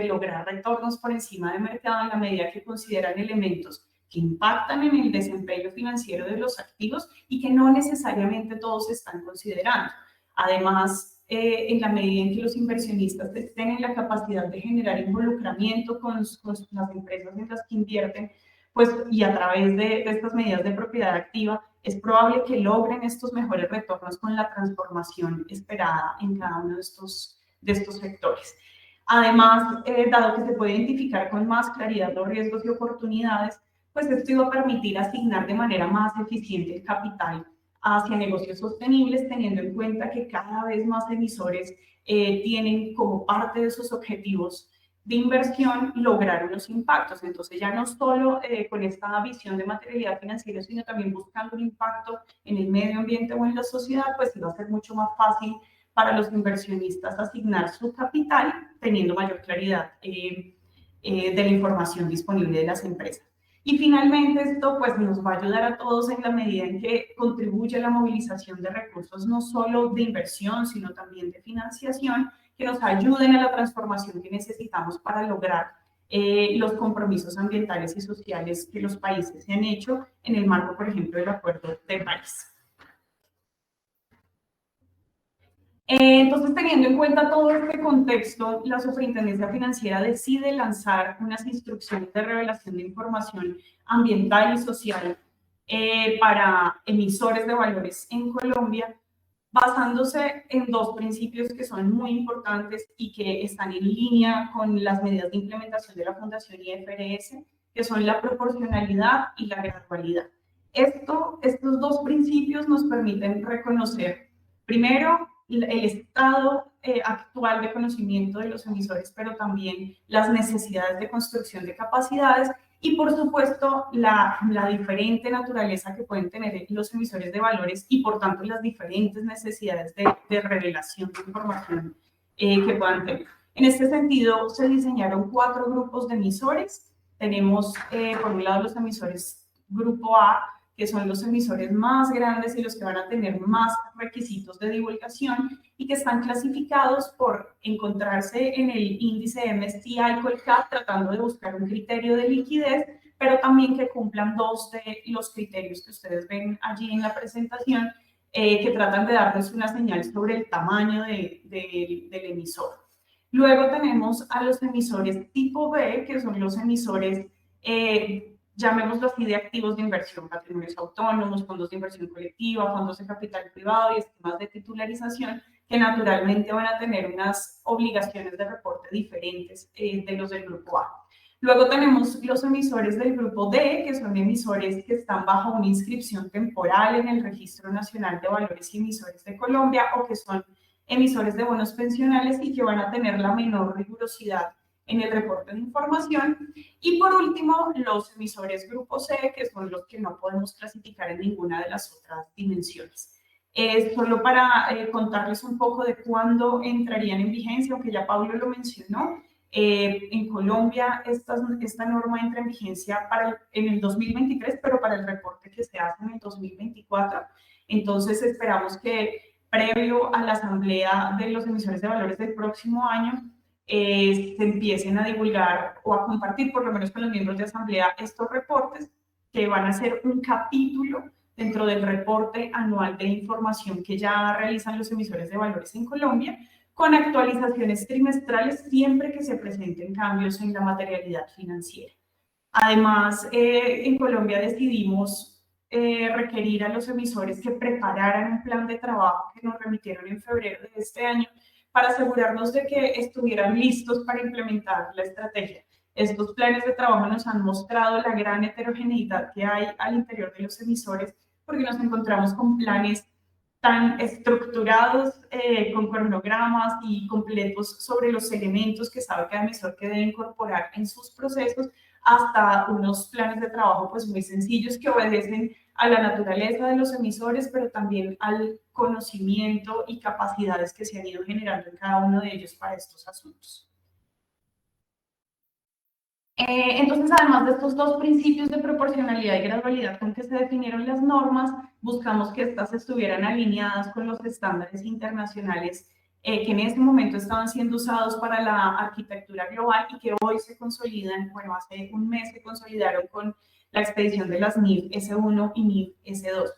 lograr retornos por encima de mercado en la medida que consideran elementos que impactan en el desempeño financiero de los activos y que no necesariamente todos están considerando. Además, en la medida en que los inversionistas tienen la capacidad de generar involucramiento con las empresas en las que invierten, pues, y a través de estas medidas de propiedad activa, es probable que logren estos mejores retornos con la transformación esperada en cada uno de estos sectores. Además, dado que se puede identificar con más claridad los riesgos y oportunidades, pues esto iba a permitir asignar de manera más eficiente el capital hacia negocios sostenibles, teniendo en cuenta que cada vez más emisores tienen como parte de sus objetivos de inversión lograr unos impactos. Entonces ya no solo con esta visión de materialidad financiera, sino también buscando un impacto en el medio ambiente o en la sociedad, pues iba a ser mucho más fácil para los inversionistas asignar su capital teniendo mayor claridad de la información disponible de las empresas. Y finalmente esto pues nos va a ayudar a todos en la medida en que contribuye a la movilización de recursos no solo de inversión, sino también de financiación, que nos ayuden a la transformación que necesitamos para lograr los compromisos ambientales y sociales que los países se han hecho en el marco, por ejemplo, del Acuerdo de París. Entonces, teniendo en cuenta todo este contexto, la Superintendencia Financiera decide lanzar unas instrucciones de revelación de información ambiental y social para emisores de valores en Colombia, basándose en dos principios que son muy importantes y que están en línea con las medidas de implementación de la Fundación IFRS, que son la proporcionalidad y la gradualidad. Estos dos principios nos permiten reconocer, primero, el estado actual de conocimiento de los emisores, pero también las necesidades de construcción de capacidades y, por supuesto, la diferente naturaleza que pueden tener los emisores de valores y, por tanto, las diferentes necesidades de revelación de información que puedan tener. En este sentido, se diseñaron 4 grupos de emisores. Tenemos, por un lado, los emisores grupo A, que son los emisores más grandes y los que van a tener más requisitos de divulgación y que están clasificados por encontrarse en el índice MSCI Colcap, tratando de buscar un criterio de liquidez, pero también que cumplan 2 de los criterios que ustedes ven allí en la presentación, que tratan de darles una señal sobre el tamaño del emisor. Luego tenemos a los emisores tipo B, que son los emisores llamémoslo así, de activos de inversión, patrimonios autónomos, fondos de inversión colectiva, fondos de capital privado y esquemas de titularización, que naturalmente van a tener unas obligaciones de reporte diferentes de los del grupo A. Luego tenemos los emisores del grupo D, que son emisores que están bajo una inscripción temporal en el Registro Nacional de Valores y Emisores de Colombia o que son emisores de bonos pensionales y que van a tener la menor rigurosidad en el reporte de información. Y por último, los emisores grupo C, que son los que no podemos clasificar en ninguna de las otras dimensiones. Solo para contarles un poco de cuándo entrarían en vigencia, aunque ya Pablo lo mencionó, en Colombia esta norma entra en vigencia en el 2023, pero para el reporte que se hace en el 2024. Entonces esperamos que previo a la asamblea de los emisores de valores del próximo año, se empiecen a divulgar o a compartir, por lo menos con los miembros de asamblea, estos reportes que van a ser un capítulo dentro del reporte anual de información que ya realizan los emisores de valores en Colombia, con actualizaciones trimestrales siempre que se presenten cambios en la materialidad financiera. Además, en Colombia decidimos requerir a los emisores que prepararan un plan de trabajo que nos remitieron en febrero de este año para asegurarnos de que estuvieran listos para implementar la estrategia. Estos planes de trabajo nos han mostrado la gran heterogeneidad que hay al interior de los emisores, porque nos encontramos con planes tan estructurados, con cronogramas y completos sobre los elementos que sabe cada emisor que debe incorporar en sus procesos, hasta unos planes de trabajo pues muy sencillos que obedecen a la naturaleza de los emisores, pero también al conocimiento y capacidades que se han ido generando en cada uno de ellos para estos asuntos. Entonces, además de estos dos principios de proporcionalidad y gradualidad con que se definieron las normas, buscamos que estas estuvieran alineadas con los estándares internacionales que en ese momento estaban siendo usados para la arquitectura global y que hoy se consolidan, bueno, hace un mes se consolidaron con la expedición de las NIF S1 y NIF S2.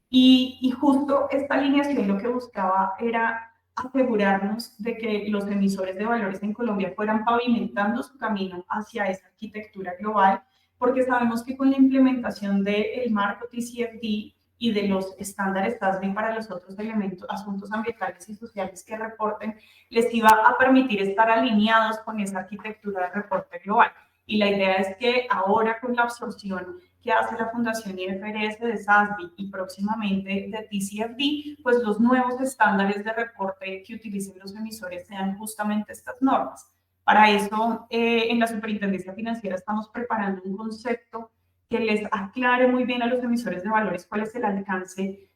Y justo esta alineación lo que buscaba era asegurarnos de que los emisores de valores en Colombia fueran pavimentando su camino hacia esa arquitectura global, porque sabemos que con la implementación del marco TCFD y de los estándares SASB para los otros elementos, asuntos ambientales y sociales que reporten, les iba a permitir estar alineados con esa arquitectura de reporte global. Y la idea es que ahora con la absorción que hace la Fundación IFRS de SASB y próximamente de TCFD, pues los nuevos estándares de reporte que utilicen los emisores sean justamente estas normas. Para eso, en la Superintendencia Financiera estamos preparando un concepto que les aclare muy bien a los emisores de valores cuál es el alcance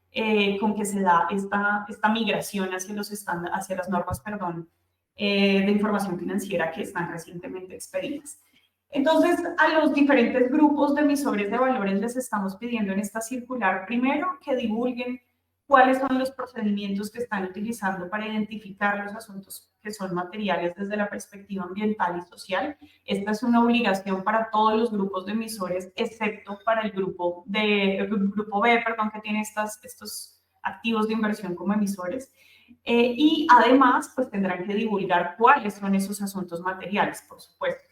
con que se da esta migración hacia las normas, de información financiera que están recientemente expedidas. Entonces, a los diferentes grupos de emisores de valores les estamos pidiendo en esta circular, primero, que divulguen cuáles son los procedimientos que están utilizando para identificar los asuntos que son materiales desde la perspectiva ambiental y social. Esta es una obligación para todos los grupos de emisores, excepto para el grupo B, que tiene estos activos de inversión como emisores. Y además, pues tendrán que divulgar cuáles son esos asuntos materiales, por supuesto.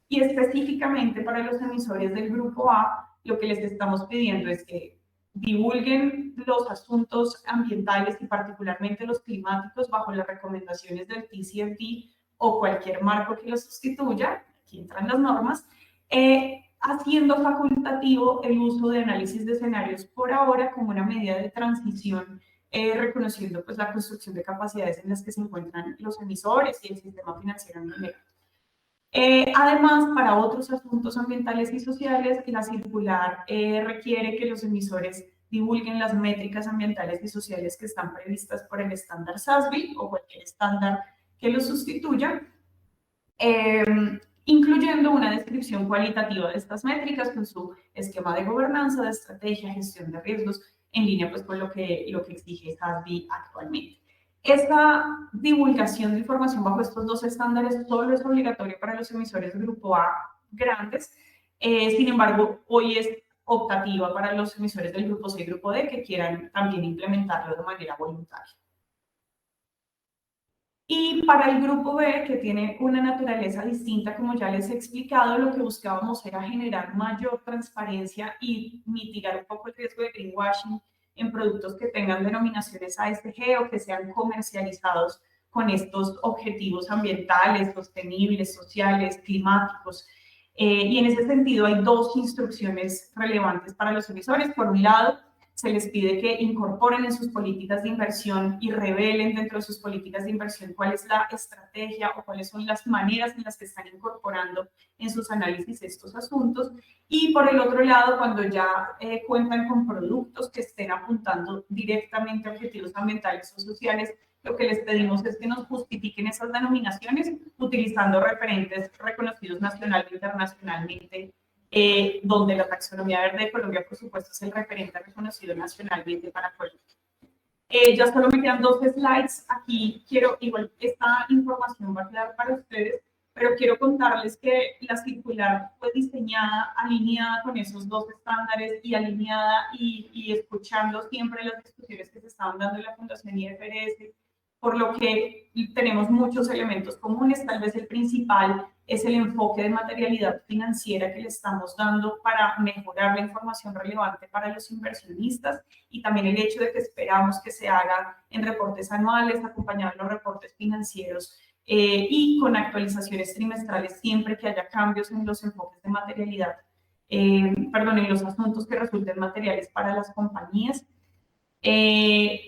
Y específicamente para los emisores del grupo A, lo que les estamos pidiendo es que divulguen los asuntos ambientales y particularmente los climáticos bajo las recomendaciones del TCFD o cualquier marco que los sustituya, aquí entran las normas, haciendo facultativo el uso de análisis de escenarios por ahora como una medida de transición, reconociendo pues la construcción de capacidades en las que se encuentran los emisores y el sistema financiero en general. Además, para otros asuntos ambientales y sociales, la circular requiere que los emisores divulguen las métricas ambientales y sociales que están previstas por el estándar SASB o cualquier estándar que lo sustituya, incluyendo una descripción cualitativa de estas métricas con su esquema de gobernanza, de estrategia, gestión de riesgos, en línea pues, con lo que exige SASB actualmente. Esta divulgación de información bajo estos dos estándares solo es obligatoria para los emisores de grupo A grandes, sin embargo, hoy es optativa para los emisores del grupo C y grupo D que quieran también implementarlo de manera voluntaria. Y para el grupo B, que tiene una naturaleza distinta, como ya les he explicado, lo que buscábamos era generar mayor transparencia y mitigar un poco el riesgo de greenwashing en productos que tengan denominaciones ASG o que sean comercializados con estos objetivos ambientales, sostenibles, sociales, climáticos. Y en ese sentido hay dos instrucciones relevantes para los emisores. Por un lado, se les pide que incorporen en sus políticas de inversión y revelen dentro de sus políticas de inversión cuál es la estrategia o cuáles son las maneras en las que están incorporando en sus análisis estos asuntos. Y por el otro lado, cuando ya cuentan con productos que estén apuntando directamente a objetivos ambientales o sociales, lo que les pedimos es que nos justifiquen esas denominaciones utilizando referentes reconocidos nacional e internacionalmente, donde la taxonomía verde de Colombia, por supuesto, es el referente reconocido nacionalmente para Colombia. Ya solo me quedan 2 slides. Aquí quiero, igual esta información va a quedar para ustedes, pero quiero contarles que la circular fue diseñada, alineada con esos 2 estándares y alineada y escuchando siempre las discusiones que se estaban dando en la Fundación IFRS, por lo que tenemos muchos elementos comunes. Tal vez el principal es el enfoque de materialidad financiera que le estamos dando para mejorar la información relevante para los inversionistas, y también el hecho de que esperamos que se haga en reportes anuales, acompañados de los reportes financieros y con actualizaciones trimestrales siempre que haya cambios en los enfoques de materialidad, en los asuntos que resulten materiales para las compañías.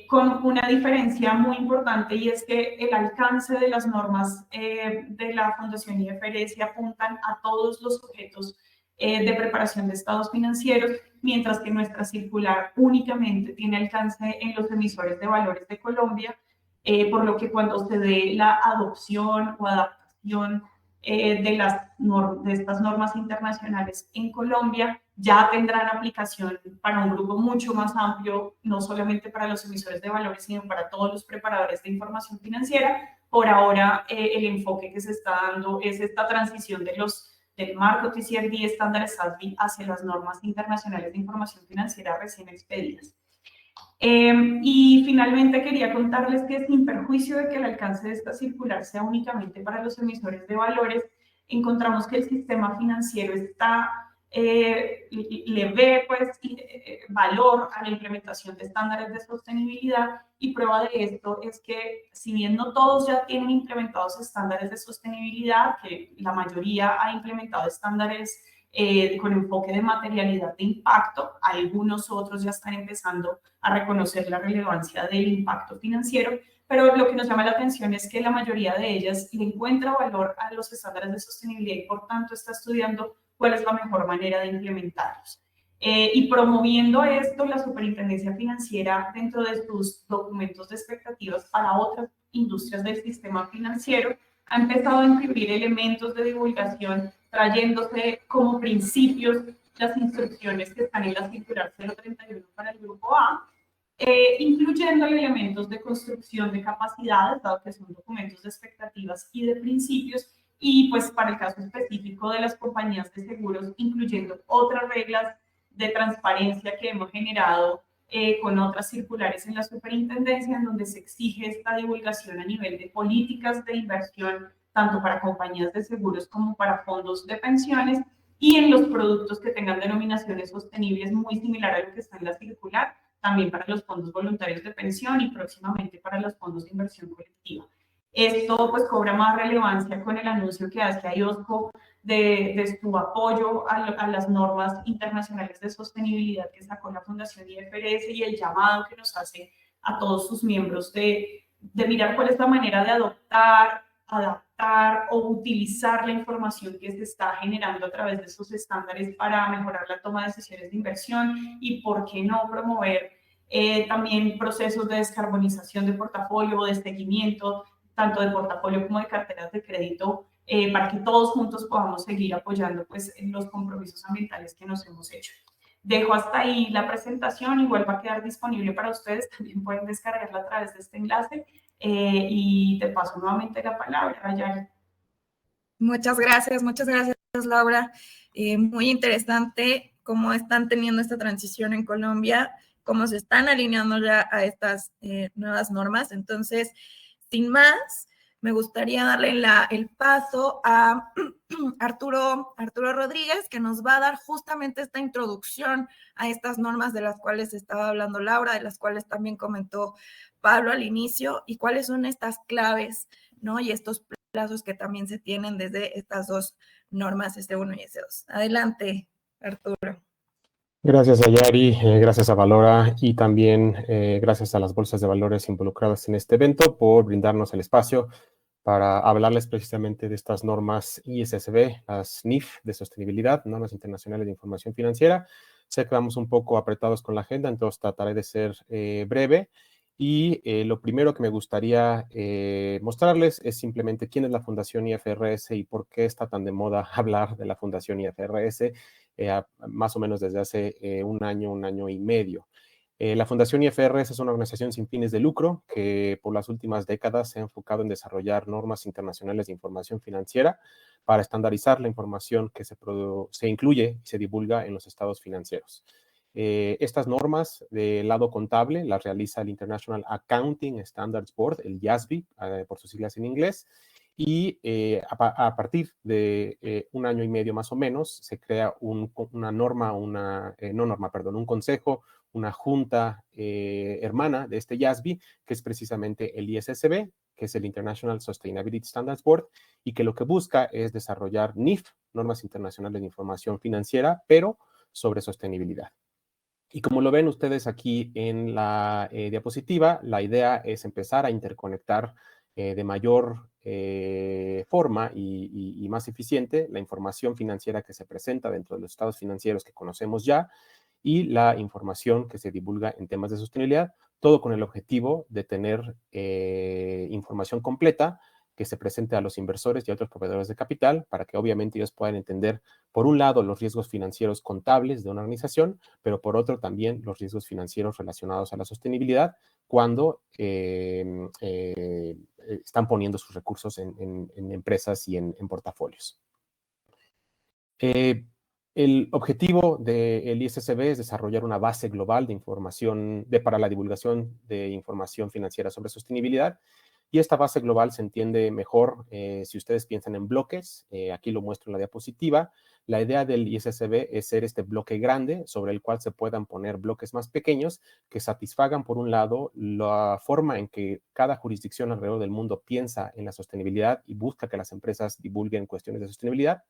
Con una diferencia muy importante, y es que el alcance de las normas de la Fundación IFRS apuntan a todos los sujetos de preparación de estados financieros, mientras que nuestra circular únicamente tiene alcance en los emisores de valores de Colombia, por lo que cuando se dé la adopción o adaptación de estas normas internacionales en Colombia, ya tendrán aplicación para un grupo mucho más amplio, no solamente para los emisores de valores, sino para todos los preparadores de información financiera. Por ahora, el enfoque que se está dando es esta transición del marco TCFD estándares SASB hacia las normas internacionales de información financiera recién expedidas. Y finalmente quería contarles que, sin perjuicio de que el alcance de esta circular sea únicamente para los emisores de valores, encontramos que el sistema financiero le ve pues, valor a la implementación de estándares de sostenibilidad, y prueba de esto es que, si bien no todos ya tienen implementados estándares de sostenibilidad, que la mayoría ha implementado estándares con enfoque de materialidad de impacto, algunos otros ya están empezando a reconocer la relevancia del impacto financiero, pero lo que nos llama la atención es que la mayoría de ellas le encuentra valor a los estándares de sostenibilidad y por tanto está estudiando cuál es la mejor manera de implementarlos. Y promoviendo esto, la Superintendencia Financiera, dentro de sus documentos de expectativas para otras industrias del sistema financiero, ha empezado a incluir elementos de divulgación, trayéndose como principios las instrucciones que están en la circular 031 para el grupo A, incluyendo elementos de construcción de capacidades, dado que son documentos de expectativas y de principios, y pues para el caso específico de las compañías de seguros, incluyendo otras reglas de transparencia que hemos generado con otras circulares en la superintendencia, en donde se exige esta divulgación a nivel de políticas de inversión, tanto para compañías de seguros como para fondos de pensiones, y en los productos que tengan denominaciones sostenibles, muy similar a lo que está en la circular, también para los fondos voluntarios de pensión y próximamente para los fondos de inversión colectiva. Esto pues cobra más relevancia con el anuncio que hace IOSCO de su apoyo a las normas internacionales de sostenibilidad que sacó la Fundación IFRS, y el llamado que nos hace a todos sus miembros de mirar cuál es la manera de adaptar o utilizar la información que se está generando a través de esos estándares para mejorar la toma de decisiones de inversión, y por qué no promover también procesos de descarbonización de portafolio o de seguimiento, tanto de portafolio como de carteras de crédito, para que todos juntos podamos seguir apoyando pues, en los compromisos ambientales que nos hemos hecho. Dejo hasta ahí la presentación, igual va a quedar disponible para ustedes, también pueden descargarla a través de este enlace, y te paso nuevamente la palabra, Yari. Muchas gracias, Laura. Muy interesante cómo están teniendo esta transición en Colombia, cómo se están alineando ya a estas nuevas normas. Entonces, sin más, me gustaría darle el paso a Arturo Rodríguez, que nos va a dar justamente esta introducción a estas normas de las cuales estaba hablando Laura, de las cuales también comentó Pablo al inicio, y cuáles son estas claves, ¿no? Y estos plazos que también se tienen desde estas 2 normas, S1 y S2. Adelante, Arturo. Gracias a Yari, gracias a Valora, y también gracias a las bolsas de valores involucradas en este evento por brindarnos el espacio para hablarles precisamente de estas normas ISSB, las NIF de sostenibilidad, normas internacionales de información financiera. Sé que vamos un poco apretados con la agenda, entonces trataré de ser breve. Y lo primero que me gustaría mostrarles es simplemente quién es la Fundación IFRS y por qué está tan de moda hablar de la Fundación IFRS, más o menos desde hace un año y medio. La Fundación IFRS es una organización sin fines de lucro que por las últimas décadas se ha enfocado en desarrollar normas internacionales de información financiera para estandarizar la información que se incluye y se divulga en los estados financieros. Estas normas del lado contable las realiza el International Accounting Standards Board, el IASB, por sus siglas en inglés, y a partir de un año y medio más o menos se crea un consejo, una junta hermana de este IASB, que es precisamente el ISSB, que es el International Sustainability Standards Board, y que lo que busca es desarrollar NIF, normas internacionales de información financiera, pero sobre sostenibilidad. Y como lo ven ustedes aquí en la diapositiva, la idea es empezar a interconectar de mayor forma y más eficiente la información financiera que se presenta dentro de los estados financieros que conocemos ya y la información que se divulga en temas de sostenibilidad, todo con el objetivo de tener información completa que se presente a los inversores y a otros proveedores de capital para que obviamente ellos puedan entender, por un lado, los riesgos financieros contables de una organización, pero por otro también los riesgos financieros relacionados a la sostenibilidad cuando están poniendo sus recursos en empresas y en portafolios. El objetivo del ISSB es desarrollar una base global de información para la divulgación de información financiera sobre sostenibilidad. Y esta base global se entiende mejor si ustedes piensan en bloques. Aquí lo muestro en la diapositiva. La idea del ISSB es ser este bloque grande sobre el cual se puedan poner bloques más pequeños que satisfagan, por un lado, la forma en que cada jurisdicción alrededor del mundo piensa en la sostenibilidad y busca que las empresas divulguen cuestiones de sostenibilidad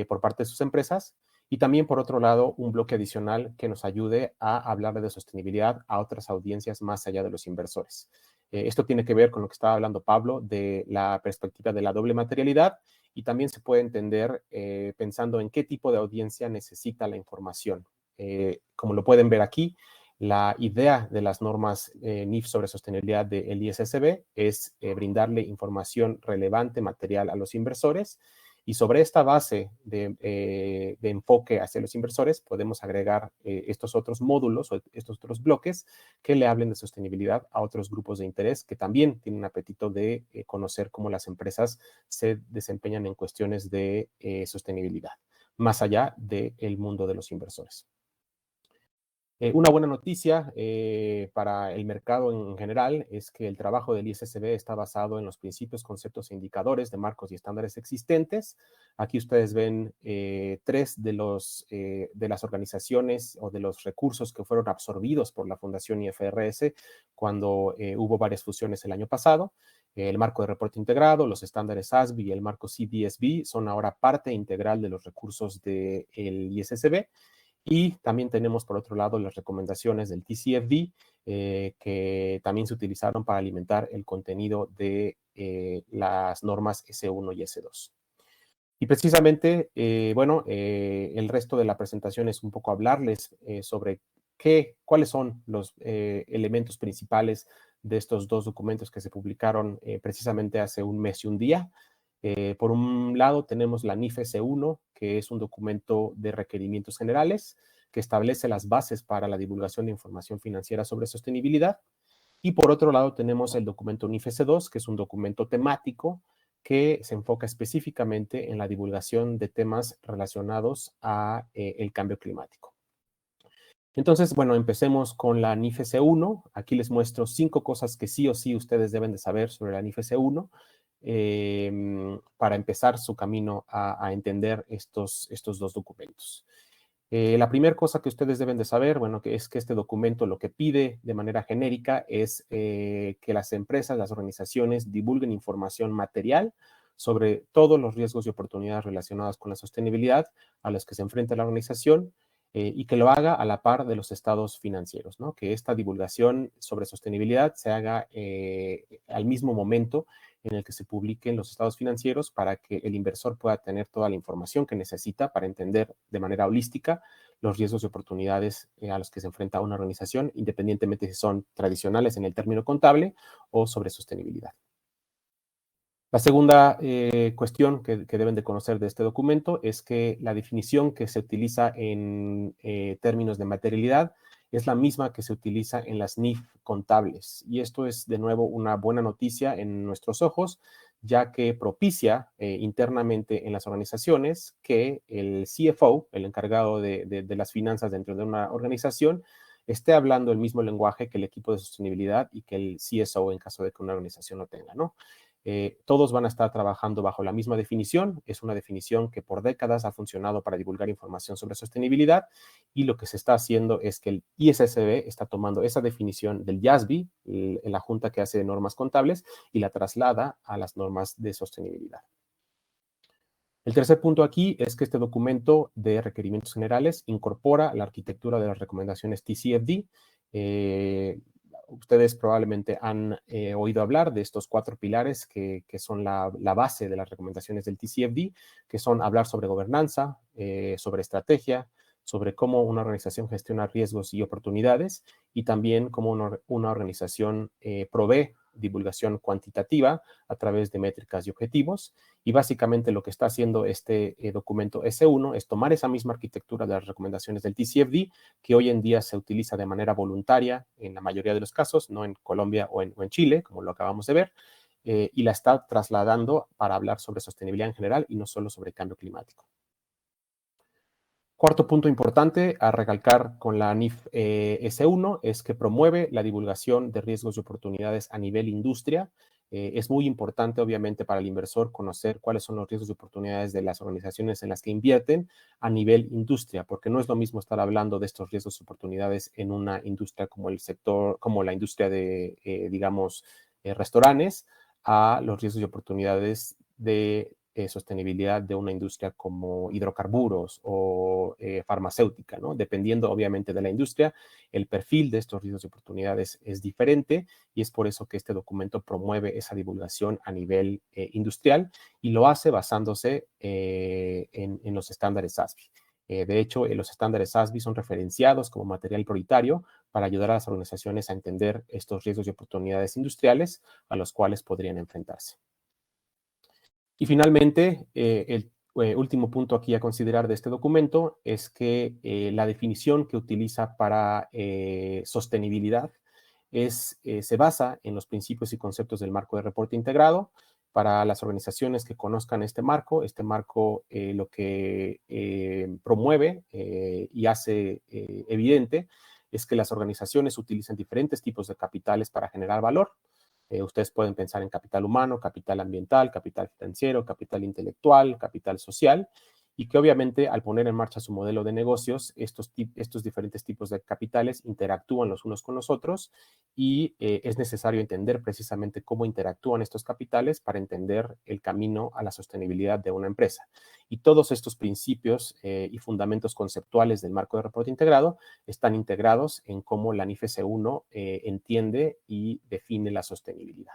por parte de sus empresas. Y también, por otro lado, un bloque adicional que nos ayude a hablar de sostenibilidad a otras audiencias más allá de los inversores. Esto tiene que ver con lo que estaba hablando Pablo de la perspectiva de la doble materialidad y también se puede entender pensando en qué tipo de audiencia necesita la información. Como lo pueden ver aquí, la idea de las normas NIF sobre sostenibilidad del ISSB es brindarle información relevante, material a los inversores. Y sobre esta base de enfoque hacia los inversores, podemos agregar estos otros módulos o estos otros bloques que le hablen de sostenibilidad a otros grupos de interés que también tienen apetito de conocer cómo las empresas se desempeñan en cuestiones de sostenibilidad, más allá del mundo de los inversores. Una buena noticia para el mercado en general es que el trabajo del ISSB está basado en los principios, conceptos e indicadores de marcos y estándares existentes. Aquí ustedes ven tres de las organizaciones o de los recursos que fueron absorbidos por la Fundación IFRS cuando hubo varias fusiones el año pasado. El marco de reporte integrado, los estándares SASB y el marco CDSB son ahora parte integral de los recursos del ISSB. Y también tenemos, por otro lado, las recomendaciones del TCFD, que también se utilizaron para alimentar el contenido de las normas S1 y S2. Y precisamente, el resto de la presentación es un poco hablarles sobre cuáles son los elementos principales de estos dos documentos que se publicaron precisamente hace un mes y un día. Por un lado, tenemos la NIF S1, que es un documento de requerimientos generales que establece las bases para la divulgación de información financiera sobre sostenibilidad. Y por otro lado, tenemos el documento NIF S2, que es un documento temático que se enfoca específicamente en la divulgación de temas relacionados a el cambio climático. Entonces, bueno, empecemos con la NIF S1. Aquí les muestro 5 cosas que sí o sí ustedes deben de saber sobre la NIF S1. Para empezar su camino a entender estos dos documentos. La primera cosa que ustedes deben de saber, bueno, es que este documento lo que pide de manera genérica es que las empresas, las organizaciones divulguen información material sobre todos los riesgos y oportunidades relacionadas con la sostenibilidad a los que se enfrenta la organización y que lo haga a la par de los estados financieros, ¿no? Que esta divulgación sobre sostenibilidad se haga al mismo momento en el que se publiquen los estados financieros para que el inversor pueda tener toda la información que necesita para entender de manera holística los riesgos y oportunidades a los que se enfrenta una organización, independientemente si son tradicionales en el término contable o sobre sostenibilidad. La segunda cuestión que deben de conocer de este documento es que la definición que se utiliza en términos de materialidad es la misma que se utiliza en las NIF contables. Y esto es, de nuevo, una buena noticia en nuestros ojos, ya que propicia internamente en las organizaciones que el CFO, el encargado de las finanzas dentro de una organización, esté hablando el mismo lenguaje que el equipo de sostenibilidad y que el CSO en caso de que una organización lo tenga, ¿no? Todos van a estar trabajando bajo la misma definición. Es una definición que por décadas ha funcionado para divulgar información sobre sostenibilidad, y lo que se está haciendo es que el ISSB está tomando esa definición del IASB, en la junta que hace normas contables, y la traslada a las normas de sostenibilidad. El tercer punto aquí es que este documento de requerimientos generales incorpora la arquitectura de las recomendaciones TCFD. Ustedes probablemente han oído hablar de estos 4 pilares que son la base de las recomendaciones del TCFD, que son hablar sobre gobernanza, sobre estrategia, sobre cómo una organización gestiona riesgos y oportunidades, y también cómo una organización provee divulgación cuantitativa a través de métricas y objetivos. Y básicamente lo que está haciendo este documento S1 es tomar esa misma arquitectura de las recomendaciones del TCFD, que hoy en día se utiliza de manera voluntaria en la mayoría de los casos, no en Colombia o en Chile, como lo acabamos de ver, y la está trasladando para hablar sobre sostenibilidad en general y no solo sobre cambio climático. Cuarto punto importante a recalcar con la NIF S1 es que promueve la divulgación de riesgos y oportunidades a nivel industria. Es muy importante, obviamente, para el inversor conocer cuáles son los riesgos y oportunidades de las organizaciones en las que invierten a nivel industria, porque no es lo mismo estar hablando de estos riesgos y oportunidades en una industria como el sector, como la industria de, digamos, restaurantes, a los riesgos y oportunidades de sostenibilidad de una industria como hidrocarburos o farmacéutica, ¿no? Dependiendo obviamente de la industria, el perfil de estos riesgos y oportunidades es diferente, y es por eso que este documento promueve esa divulgación a nivel industrial, y lo hace basándose en los estándares SASB. De hecho, los estándares SASB son referenciados como material prioritario para ayudar a las organizaciones a entender estos riesgos y oportunidades industriales a los cuales podrían enfrentarse. Y finalmente, el último punto aquí a considerar de este documento es que la definición que utiliza para sostenibilidad se basa en los principios y conceptos del marco de reporte integrado. Para las organizaciones que conozcan este marco lo que promueve y hace evidente es que las organizaciones utilizan diferentes tipos de capitales para generar valor. Ustedes pueden pensar en capital humano, capital ambiental, capital financiero, capital intelectual, capital social, y que obviamente al poner en marcha su modelo de negocios, estos diferentes tipos de capitales interactúan los unos con los otros, y es necesario entender precisamente cómo interactúan estos capitales para entender el camino a la sostenibilidad de una empresa. Y todos estos principios y fundamentos conceptuales del marco de reporte integrado están integrados en cómo la NIF S1 entiende y define la sostenibilidad.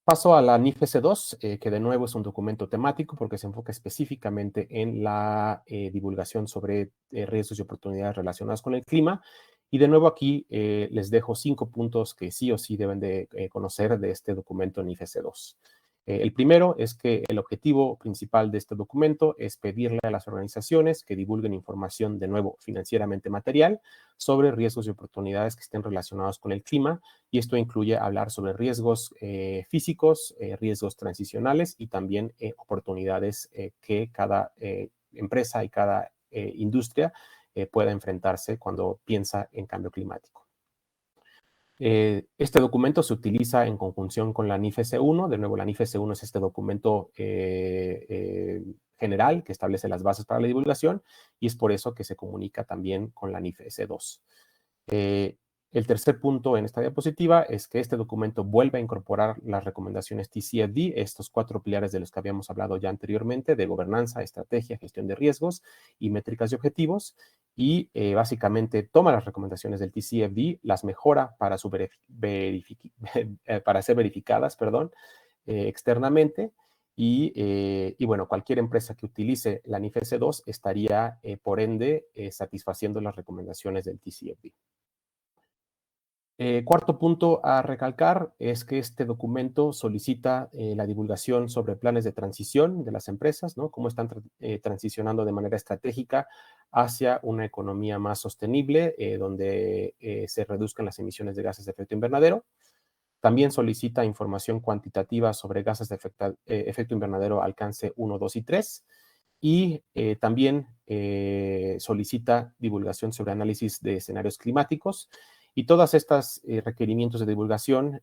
Paso a la NIF S2, que de nuevo es un documento temático porque se enfoca específicamente en la divulgación sobre riesgos y oportunidades relacionadas con el clima. Y de nuevo aquí les dejo 5 puntos que sí o sí deben de conocer de este documento NIF S2. El primero es que el objetivo principal de este documento es pedirle a las organizaciones que divulguen información, de nuevo, financieramente material, sobre riesgos y oportunidades que estén relacionados con el clima, y esto incluye hablar sobre riesgos físicos, riesgos transicionales y también oportunidades que cada empresa y cada industria pueda enfrentarse cuando piensa en cambio climático. Este documento se utiliza en conjunción con la NIF S1. De nuevo, la NIF S1 es este documento general que establece las bases para la divulgación, y es por eso que se comunica también con la NIF S2. El tercer punto en esta diapositiva es que este documento vuelve a incorporar las recomendaciones TCFD, estos 4 pilares de los que habíamos hablado ya anteriormente, de gobernanza, estrategia, gestión de riesgos y métricas y objetivos, y básicamente toma las recomendaciones del TCFD, las mejora para ser verificadas, externamente, y bueno, cualquier empresa que utilice la NIF S2 estaría, por ende, satisfaciendo las recomendaciones del TCFD. Cuarto punto a recalcar es que este documento solicita la divulgación sobre planes de transición de las empresas, ¿no? Cómo están transicionando de manera estratégica hacia una economía más sostenible, donde se reduzcan las emisiones de gases de efecto invernadero. También solicita información cuantitativa sobre gases de efecto invernadero alcance 1, 2 y 3. Y también solicita divulgación sobre análisis de escenarios climáticos. Y todas estas requerimientos de divulgación,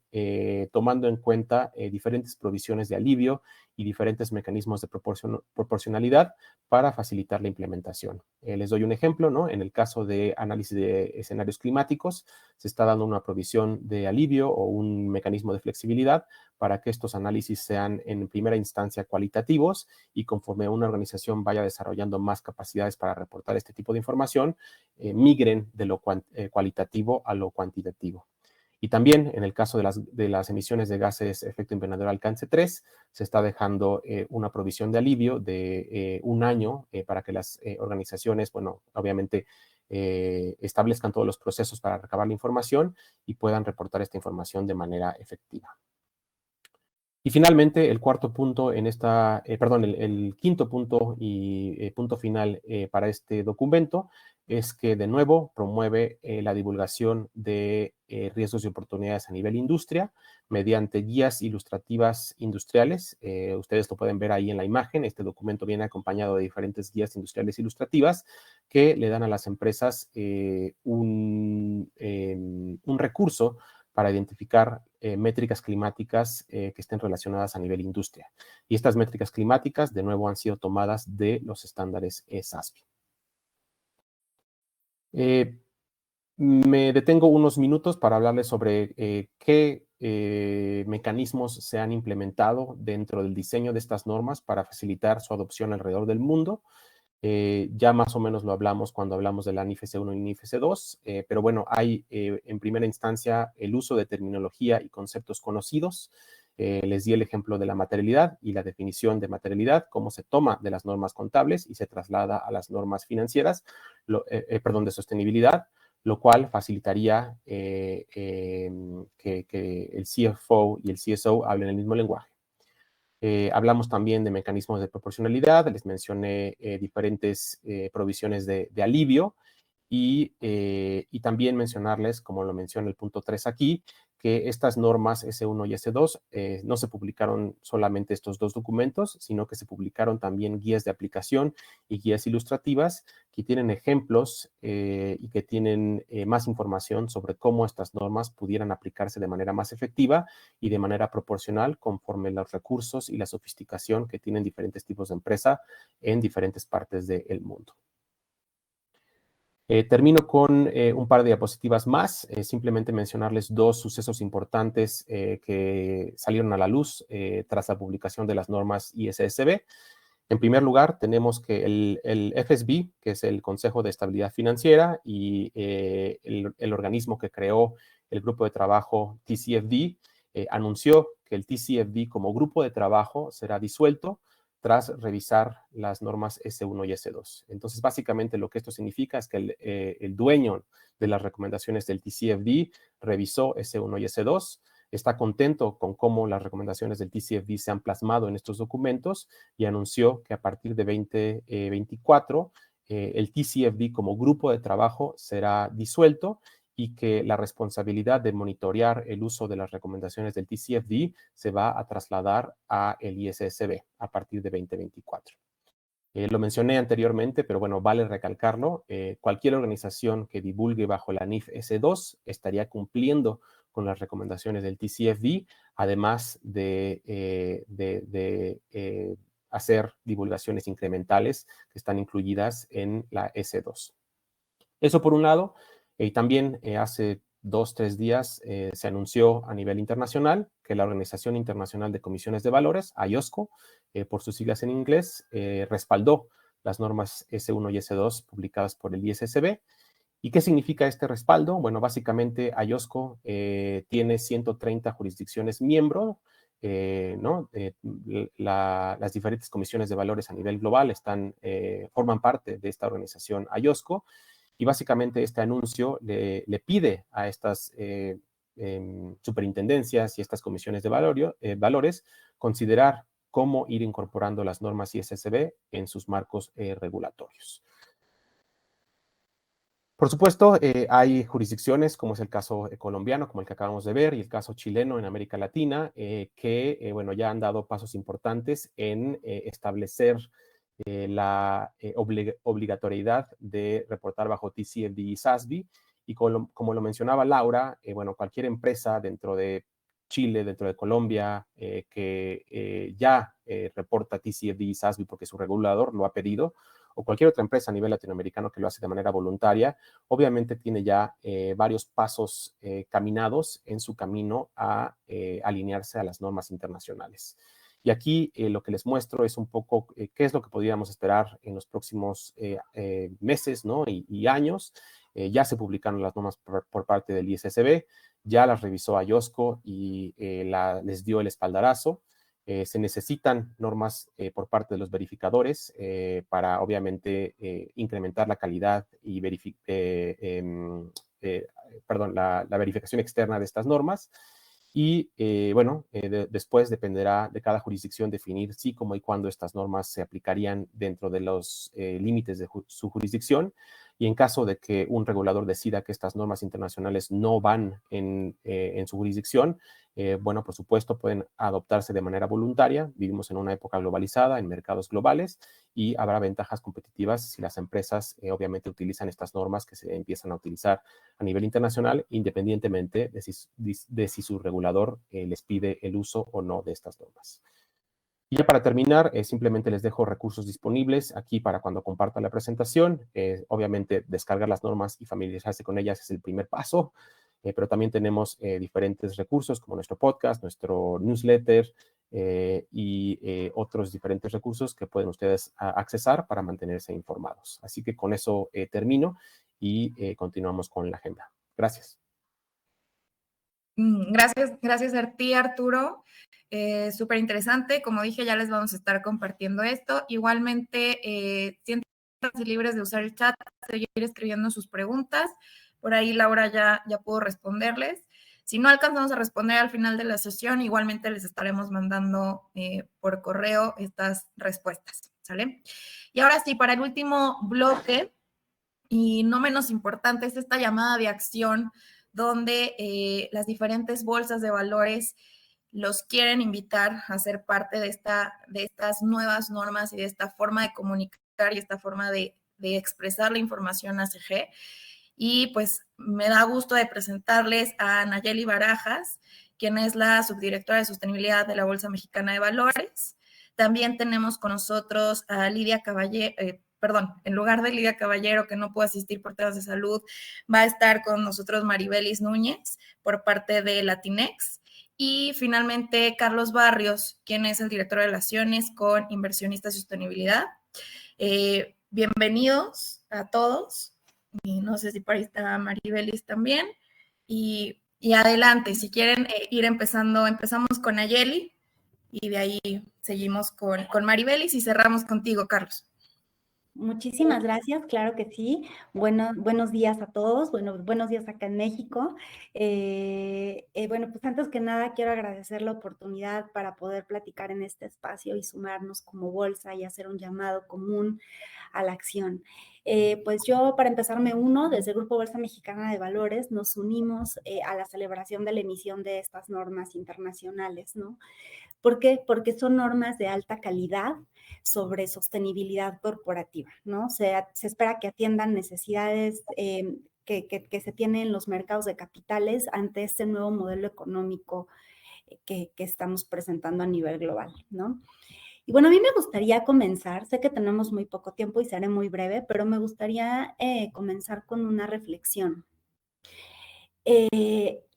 tomando en cuenta diferentes provisiones de alivio y diferentes mecanismos de proporcionalidad para facilitar la implementación. Les doy un ejemplo, ¿no? En el caso de análisis de escenarios climáticos, se está dando una provisión de alivio o un mecanismo de flexibilidad para que estos análisis sean en primera instancia cualitativos, y conforme una organización vaya desarrollando más capacidades para reportar este tipo de información, migren de lo cualitativo a lo cuantitativo. Y también en el caso de las emisiones de gases de efecto invernadero alcance 3, se está dejando una provisión de alivio de un año para que las organizaciones, bueno, obviamente establezcan todos los procesos para recabar la información y puedan reportar esta información de manera efectiva. Y finalmente, el cuarto punto en esta, el quinto punto y punto final para este documento es que, de nuevo, promueve la divulgación de riesgos y oportunidades a nivel industria mediante guías ilustrativas industriales. Ustedes lo pueden ver ahí en la imagen. Este documento viene acompañado de diferentes guías industriales ilustrativas que le dan a las empresas un recurso para identificar métricas climáticas que estén relacionadas a nivel industria. Y estas métricas climáticas, de nuevo, han sido tomadas de los estándares SASB. Me detengo unos minutos para hablarles sobre qué mecanismos se han implementado dentro del diseño de estas normas para facilitar su adopción alrededor del mundo. Ya más o menos lo hablamos cuando hablamos de la NIFC 1 y NIFC 2, pero bueno, hay en primera instancia el uso de terminología y conceptos conocidos. Les di el ejemplo de la materialidad y la definición de materialidad, cómo se toma de las normas contables y se traslada a las normas financieras, de sostenibilidad, lo cual facilitaría que el CFO y el CSO hablen el mismo lenguaje. Hablamos también de mecanismos de proporcionalidad, les mencioné diferentes provisiones de alivio y también mencionarles, como lo menciona el punto 3 aquí, que estas normas S1 y S2 no se publicaron solamente estos dos documentos, sino que se publicaron también guías de aplicación y guías ilustrativas que tienen ejemplos y que tienen más información sobre cómo estas normas pudieran aplicarse de manera más efectiva y de manera proporcional conforme los recursos y la sofisticación que tienen diferentes tipos de empresa en diferentes partes del mundo. Termino con un par de diapositivas más, simplemente mencionarles dos sucesos importantes que salieron a la luz tras la publicación de las normas ISSB. En primer lugar, tenemos que el FSB, que es el Consejo de Estabilidad Financiera, y el organismo que creó el grupo de trabajo TCFD, anunció que el TCFD como grupo de trabajo será disuelto tras revisar las normas S1 y S2. Entonces, básicamente lo que esto significa es que el dueño de las recomendaciones del TCFD revisó S1 y S2, está contento con cómo las recomendaciones del TCFD se han plasmado en estos documentos y anunció que a partir de 2024 el TCFD como grupo de trabajo será disuelto y que la responsabilidad de monitorear el uso de las recomendaciones del TCFD se va a trasladar a el ISSB a partir de 2024. Lo mencioné anteriormente, pero bueno, vale recalcarlo. Cualquier organización que divulgue bajo la NIF S2 estaría cumpliendo con las recomendaciones del TCFD, además de hacer divulgaciones incrementales que están incluidas en la S2. Eso por un lado. Y también hace 2 o 3 días se anunció a nivel internacional que la Organización Internacional de Comisiones de Valores, IOSCO, por sus siglas en inglés, respaldó las normas S1 y S2 publicadas por el ISSB. ¿Y qué significa este respaldo? Bueno, básicamente IOSCO tiene 130 jurisdicciones miembro, ¿no? Las diferentes comisiones de valores a nivel global forman parte de esta organización IOSCO. Y básicamente este anuncio le pide a estas superintendencias y estas comisiones de valores considerar cómo ir incorporando las normas ISSB en sus marcos regulatorios. Por supuesto, hay jurisdicciones, como es el caso colombiano, como el que acabamos de ver, y el caso chileno en América Latina, que bueno, ya han dado pasos importantes en establecer la obligatoriedad de reportar bajo TCFD y SASB. Y como lo mencionaba Laura, bueno, cualquier empresa dentro de Chile, dentro de Colombia, que ya reporta TCFD y SASB porque su regulador lo ha pedido, o cualquier otra empresa a nivel latinoamericano que lo hace de manera voluntaria, obviamente tiene ya varios pasos caminados en su camino a alinearse a las normas internacionales. Y aquí lo que les muestro es un poco qué es lo que podríamos esperar en los próximos meses, ¿no? y años. Ya se publicaron las normas por parte del ISSB, ya las revisó IOSCO y les dio el espaldarazo. Se necesitan normas por parte de los verificadores para, obviamente, incrementar la calidad y la verificación externa de estas normas. Y, bueno, después dependerá de cada jurisdicción definir si, cómo y cuándo estas normas se aplicarían dentro de los límites de su jurisdicción. Y en caso de que un regulador decida que estas normas internacionales no van en su jurisdicción, bueno, por supuesto, pueden adoptarse de manera voluntaria. Vivimos en una época globalizada, en mercados globales, y habrá ventajas competitivas si las empresas obviamente utilizan estas normas que se empiezan a utilizar a nivel internacional, independientemente de si su regulador les pide el uso o no de estas normas. Y ya para terminar, simplemente les dejo recursos disponibles aquí para cuando comparta la presentación. Obviamente, descargar las normas y familiarizarse con ellas es el primer paso, pero también tenemos diferentes recursos como nuestro podcast, nuestro newsletter y otros diferentes recursos que pueden ustedes accesar para mantenerse informados. Así que con eso termino y continuamos con la agenda. Gracias. Gracias a ti, Arturo. Súper interesante. Como dije, ya les vamos a estar compartiendo esto. Igualmente, siéntanse libres de usar el chat, seguir escribiendo sus preguntas. Por ahí Laura ya pudo responderles. Si no alcanzamos a responder al final de la sesión, igualmente les estaremos mandando por correo estas respuestas, ¿sale? Y ahora sí, para el último bloque, y no menos importante, es esta llamada de acción donde las diferentes bolsas de valores los quieren invitar a ser parte de estas nuevas normas y de esta forma de comunicar y esta forma de expresar la información ACG. Y pues me da gusto de presentarles a Nayeli Barajas, quien es la subdirectora de sostenibilidad de la Bolsa Mexicana de Valores. También tenemos con nosotros a Lidia Caballero, en lugar de Lidia Caballero, que no pudo asistir por temas de salud, va a estar con nosotros Maribelis Núñez por parte de Latinex. Y finalmente Carlos Barrios, quien es el director de relaciones con inversionistas y sostenibilidad. Bienvenidos a todos. Y no sé si por ahí está Maribelis también. Y adelante, si quieren ir empezamos con Nayeli y de ahí seguimos con Maribelis y cerramos contigo, Carlos. Muchísimas gracias, claro que sí. Buenos días a todos, buenos días acá en México. Bueno, pues antes que nada quiero agradecer la oportunidad para poder platicar en este espacio y sumarnos como bolsa y hacer un llamado común a la acción. Pues yo, para empezar, me uno desde el Grupo Bolsa Mexicana de Valores, nos unimos a la celebración de la emisión de estas normas internacionales, ¿no? ¿Por qué? Porque son normas de alta calidad sobre sostenibilidad corporativa, ¿no? Se espera que atiendan necesidades que se tienen en los mercados de capitales ante este nuevo modelo económico que estamos presentando a nivel global, ¿no? Y bueno, a mí me gustaría comenzar, sé que tenemos muy poco tiempo y seré muy breve, pero me gustaría comenzar con una reflexión.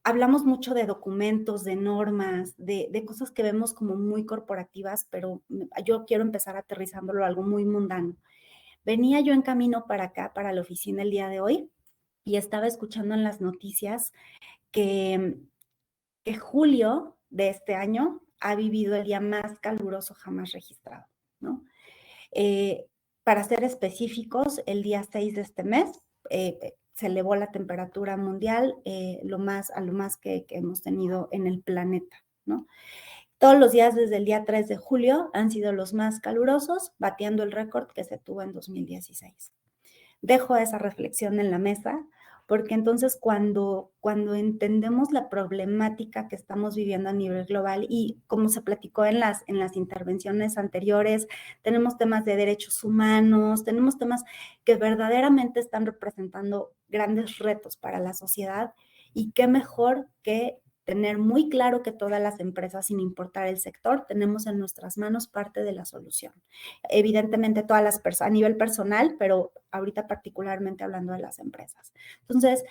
Hablamos mucho de documentos, de normas, de cosas que vemos como muy corporativas, pero yo quiero empezar aterrizándolo a algo muy mundano. Venía yo en camino para acá, para la oficina el día de hoy, y estaba escuchando en las noticias que julio de este año ha vivido el día más caluroso jamás registrado, ¿no? Para ser específicos, el día 6 de este mes se elevó la temperatura mundial a lo más que hemos tenido en el planeta, ¿no? Todos los días desde el día 3 de julio han sido los más calurosos, bateando el récord que se tuvo en 2016. dejo esa reflexión en la mesa, porque entonces cuando entendemos la problemática que estamos viviendo a nivel global y como se platicó en las intervenciones anteriores, tenemos temas de derechos humanos, tenemos temas que verdaderamente están representando grandes retos para la sociedad, y qué mejor que tener muy claro que todas las empresas, sin importar el sector, tenemos en nuestras manos parte de la solución. Evidentemente todas las personas a nivel personal, pero ahorita particularmente hablando de las empresas. Entonces,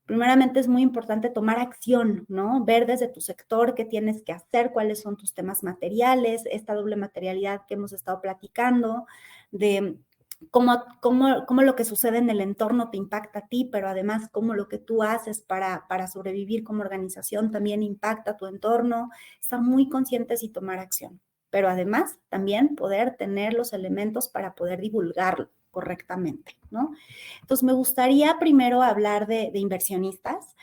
primeramente es muy importante tomar acción, ¿no? Ver desde tu sector qué tienes que hacer, cuáles son tus temas materiales, esta doble materialidad que hemos estado platicando, de cómo lo que sucede en el entorno te impacta a ti, pero además cómo lo que tú haces para sobrevivir como organización también impacta a tu entorno. Estar muy conscientes y tomar acción, pero además también poder tener los elementos para poder divulgarlo correctamente, ¿no? Entonces, me gustaría primero hablar de inversionistas.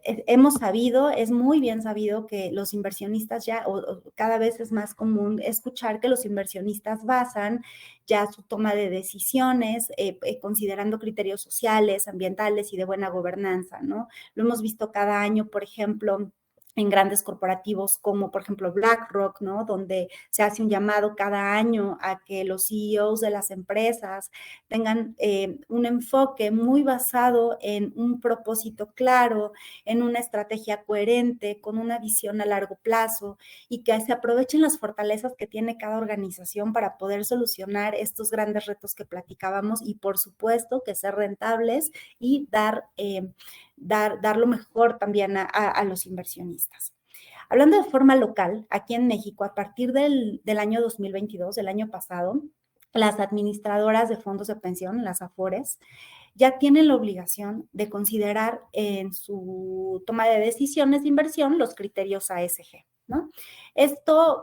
Hemos sabido, es muy bien sabido que los inversionistas ya, o cada vez es más común escuchar que los inversionistas basan ya su toma de decisiones considerando criterios sociales, ambientales y de buena gobernanza, ¿no? Lo hemos visto cada año, por ejemplo, en grandes corporativos como, por ejemplo, BlackRock, ¿no? Donde se hace un llamado cada año a que los CEOs de las empresas tengan un enfoque muy basado en un propósito claro, en una estrategia coherente, con una visión a largo plazo, y que se aprovechen las fortalezas que tiene cada organización para poder solucionar estos grandes retos que platicábamos, y por supuesto que ser rentables y dar lo mejor también a los inversionistas. Hablando de forma local, aquí en México, a partir del año 2022, del año pasado, las administradoras de fondos de pensión, las AFORES, ya tienen la obligación de considerar en su toma de decisiones de inversión los criterios ASG, ¿no? Esto,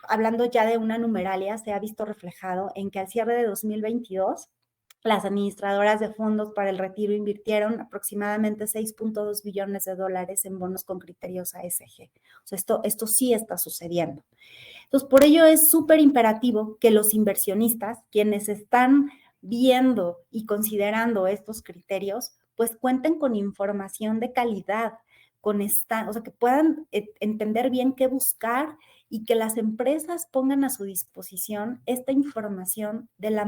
hablando ya de una numeralia, se ha visto reflejado en que al cierre de 2022, las administradoras de fondos para el retiro invirtieron aproximadamente 6.2 billones de dólares en bonos con criterios ASG. O sea, esto sí está sucediendo. Entonces, por ello es súper imperativo que los inversionistas, quienes están viendo y considerando estos criterios, pues cuenten con información de calidad, o sea, que puedan entender bien qué buscar, y que las empresas pongan a su disposición esta información de la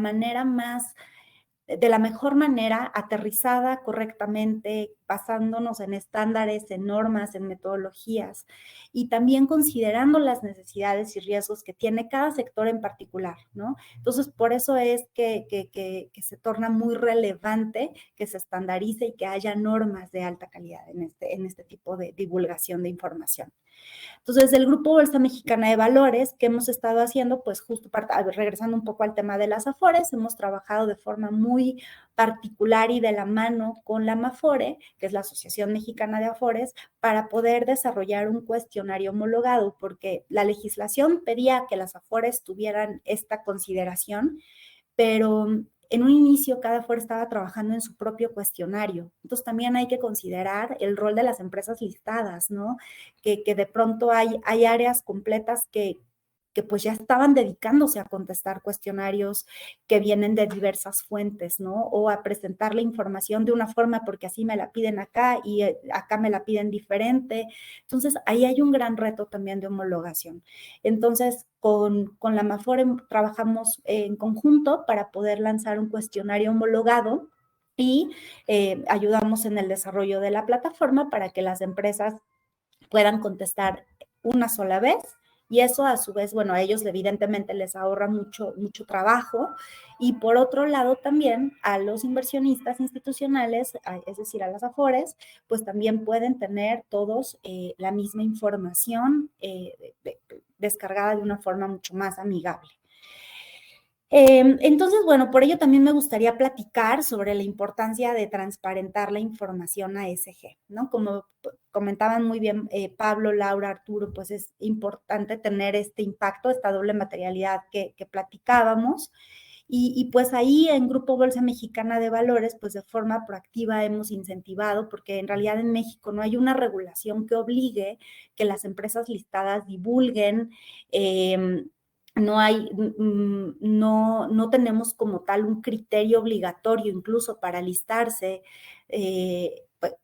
mejor manera, aterrizada correctamente, basándonos en estándares, en normas, en metodologías, y también considerando las necesidades y riesgos que tiene cada sector en particular, ¿no? Entonces, por eso es que se torna muy relevante que se estandarice y que haya normas de alta calidad en este tipo de divulgación de información. Entonces, el Grupo Bolsa Mexicana de Valores, que hemos estado haciendo, pues justo regresando un poco al tema de las AFORES, hemos trabajado de forma muy particular y de la mano con la AMAFORE, que es la Asociación Mexicana de Afores, para poder desarrollar un cuestionario homologado, porque la legislación pedía que las AFORES tuvieran esta consideración, pero en un inicio cada Afore estaba trabajando en su propio cuestionario. Entonces también hay que considerar el rol de las empresas listadas, ¿no? Que de pronto hay áreas completas que pues ya estaban dedicándose a contestar cuestionarios que vienen de diversas fuentes, ¿no? O a presentar la información de una forma porque así me la piden acá y acá me la piden diferente. Entonces, ahí hay un gran reto también de homologación. Entonces, con la AMAFORE trabajamos en conjunto para poder lanzar un cuestionario homologado y ayudamos en el desarrollo de la plataforma para que las empresas puedan contestar una sola vez, y eso a su vez, bueno, a ellos evidentemente les ahorra mucho trabajo, y por otro lado también a los inversionistas institucionales, es decir, a las AFORES, pues también pueden tener todos la misma información descargada de una forma mucho más amigable. Entonces, bueno, por ello también me gustaría platicar sobre la importancia de transparentar la información ASG, ¿no? Como comentaban muy bien Pablo, Laura, Arturo, pues es importante tener este impacto, esta doble materialidad que platicábamos. Y pues ahí en Grupo Bolsa Mexicana de Valores, pues de forma proactiva hemos incentivado, porque en realidad en México no hay una regulación que obligue que las empresas listadas divulguen no tenemos como tal un criterio obligatorio incluso para listarse,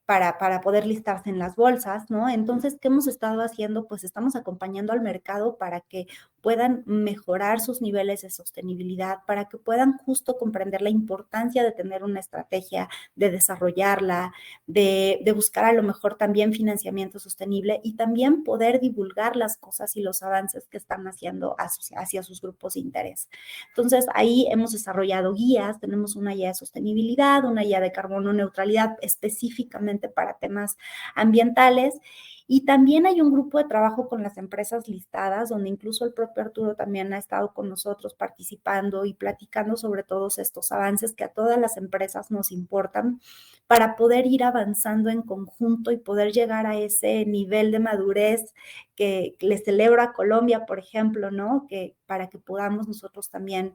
para poder listarse en las bolsas, ¿no? Entonces, ¿qué hemos estado haciendo? Pues estamos acompañando al mercado para que puedan mejorar sus niveles de sostenibilidad, para que puedan justo comprender la importancia de tener una estrategia, de desarrollarla, de buscar a lo mejor también financiamiento sostenible y también poder divulgar las cosas y los avances que están haciendo hacia sus grupos de interés. Entonces, ahí hemos desarrollado guías, tenemos una guía de sostenibilidad, una guía de carbono neutralidad específicamente para temas ambientales. Y también hay un grupo de trabajo con las empresas listadas, donde incluso el propio Arturo también ha estado con nosotros participando y platicando sobre todos estos avances que a todas las empresas nos importan para poder ir avanzando en conjunto y poder llegar a ese nivel de madurez que le celebro a Colombia, por ejemplo, ¿no? Que para que podamos nosotros también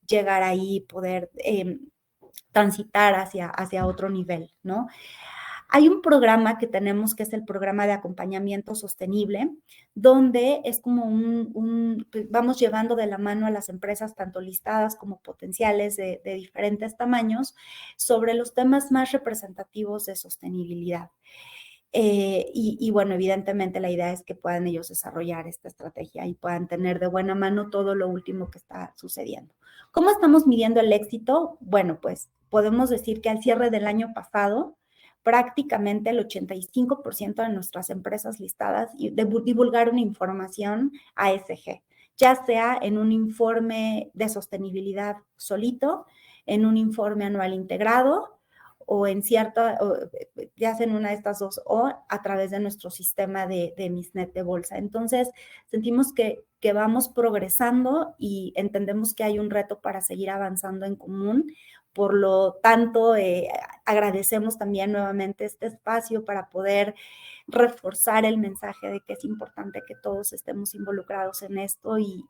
llegar ahí y poder transitar hacia otro nivel, ¿no? Hay un programa que tenemos que es el programa de acompañamiento sostenible, donde es como vamos llevando de la mano a las empresas, tanto listadas como potenciales de diferentes tamaños, sobre los temas más representativos de sostenibilidad. Y bueno, evidentemente la idea es que puedan ellos desarrollar esta estrategia y puedan tener de buena mano todo lo último que está sucediendo. ¿Cómo estamos midiendo el éxito? Bueno, pues podemos decir que al cierre del año pasado, prácticamente el 85% de nuestras empresas listadas divulgaron información ASG, ya sea en un informe de sostenibilidad solito, en un informe anual integrado, o en ya sea en una de estas dos, o a través de nuestro sistema de Misnet de bolsa. Entonces, sentimos que vamos progresando y entendemos que hay un reto para seguir avanzando en común. Por lo tanto, agradecemos también nuevamente este espacio para poder reforzar el mensaje de que es importante que todos estemos involucrados en esto y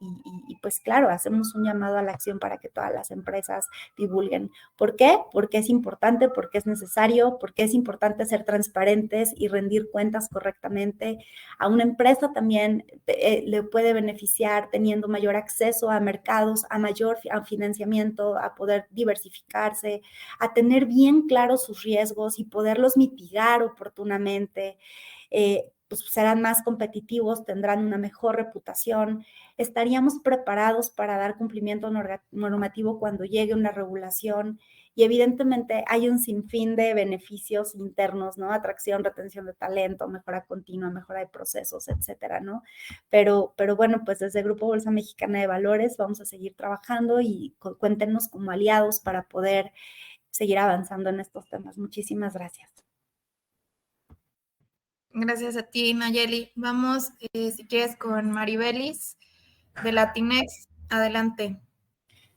pues claro, hacemos un llamado a la acción para que todas las empresas divulguen. ¿Por qué? Porque es importante, porque es necesario, porque es importante ser transparentes y rendir cuentas correctamente. A una empresa también le puede beneficiar teniendo mayor acceso a mercados, a mayor financiamiento, a poder diversificarse, a tener bien claros sus riesgos y poderlos mitigar oportunamente. Pues serán más competitivos, tendrán una mejor reputación, estaríamos preparados para dar cumplimiento normativo cuando llegue una regulación y evidentemente hay un sinfín de beneficios internos, ¿no? Atracción, retención de talento, mejora continua, mejora de procesos, etcétera, ¿no? Pero bueno, pues desde el Grupo Bolsa Mexicana de Valores vamos a seguir trabajando y cuéntenos como aliados para poder seguir avanzando en estos temas. Muchísimas gracias. Gracias a ti, Nayeli. Vamos, si quieres, con Maribelis de Latinex. Adelante.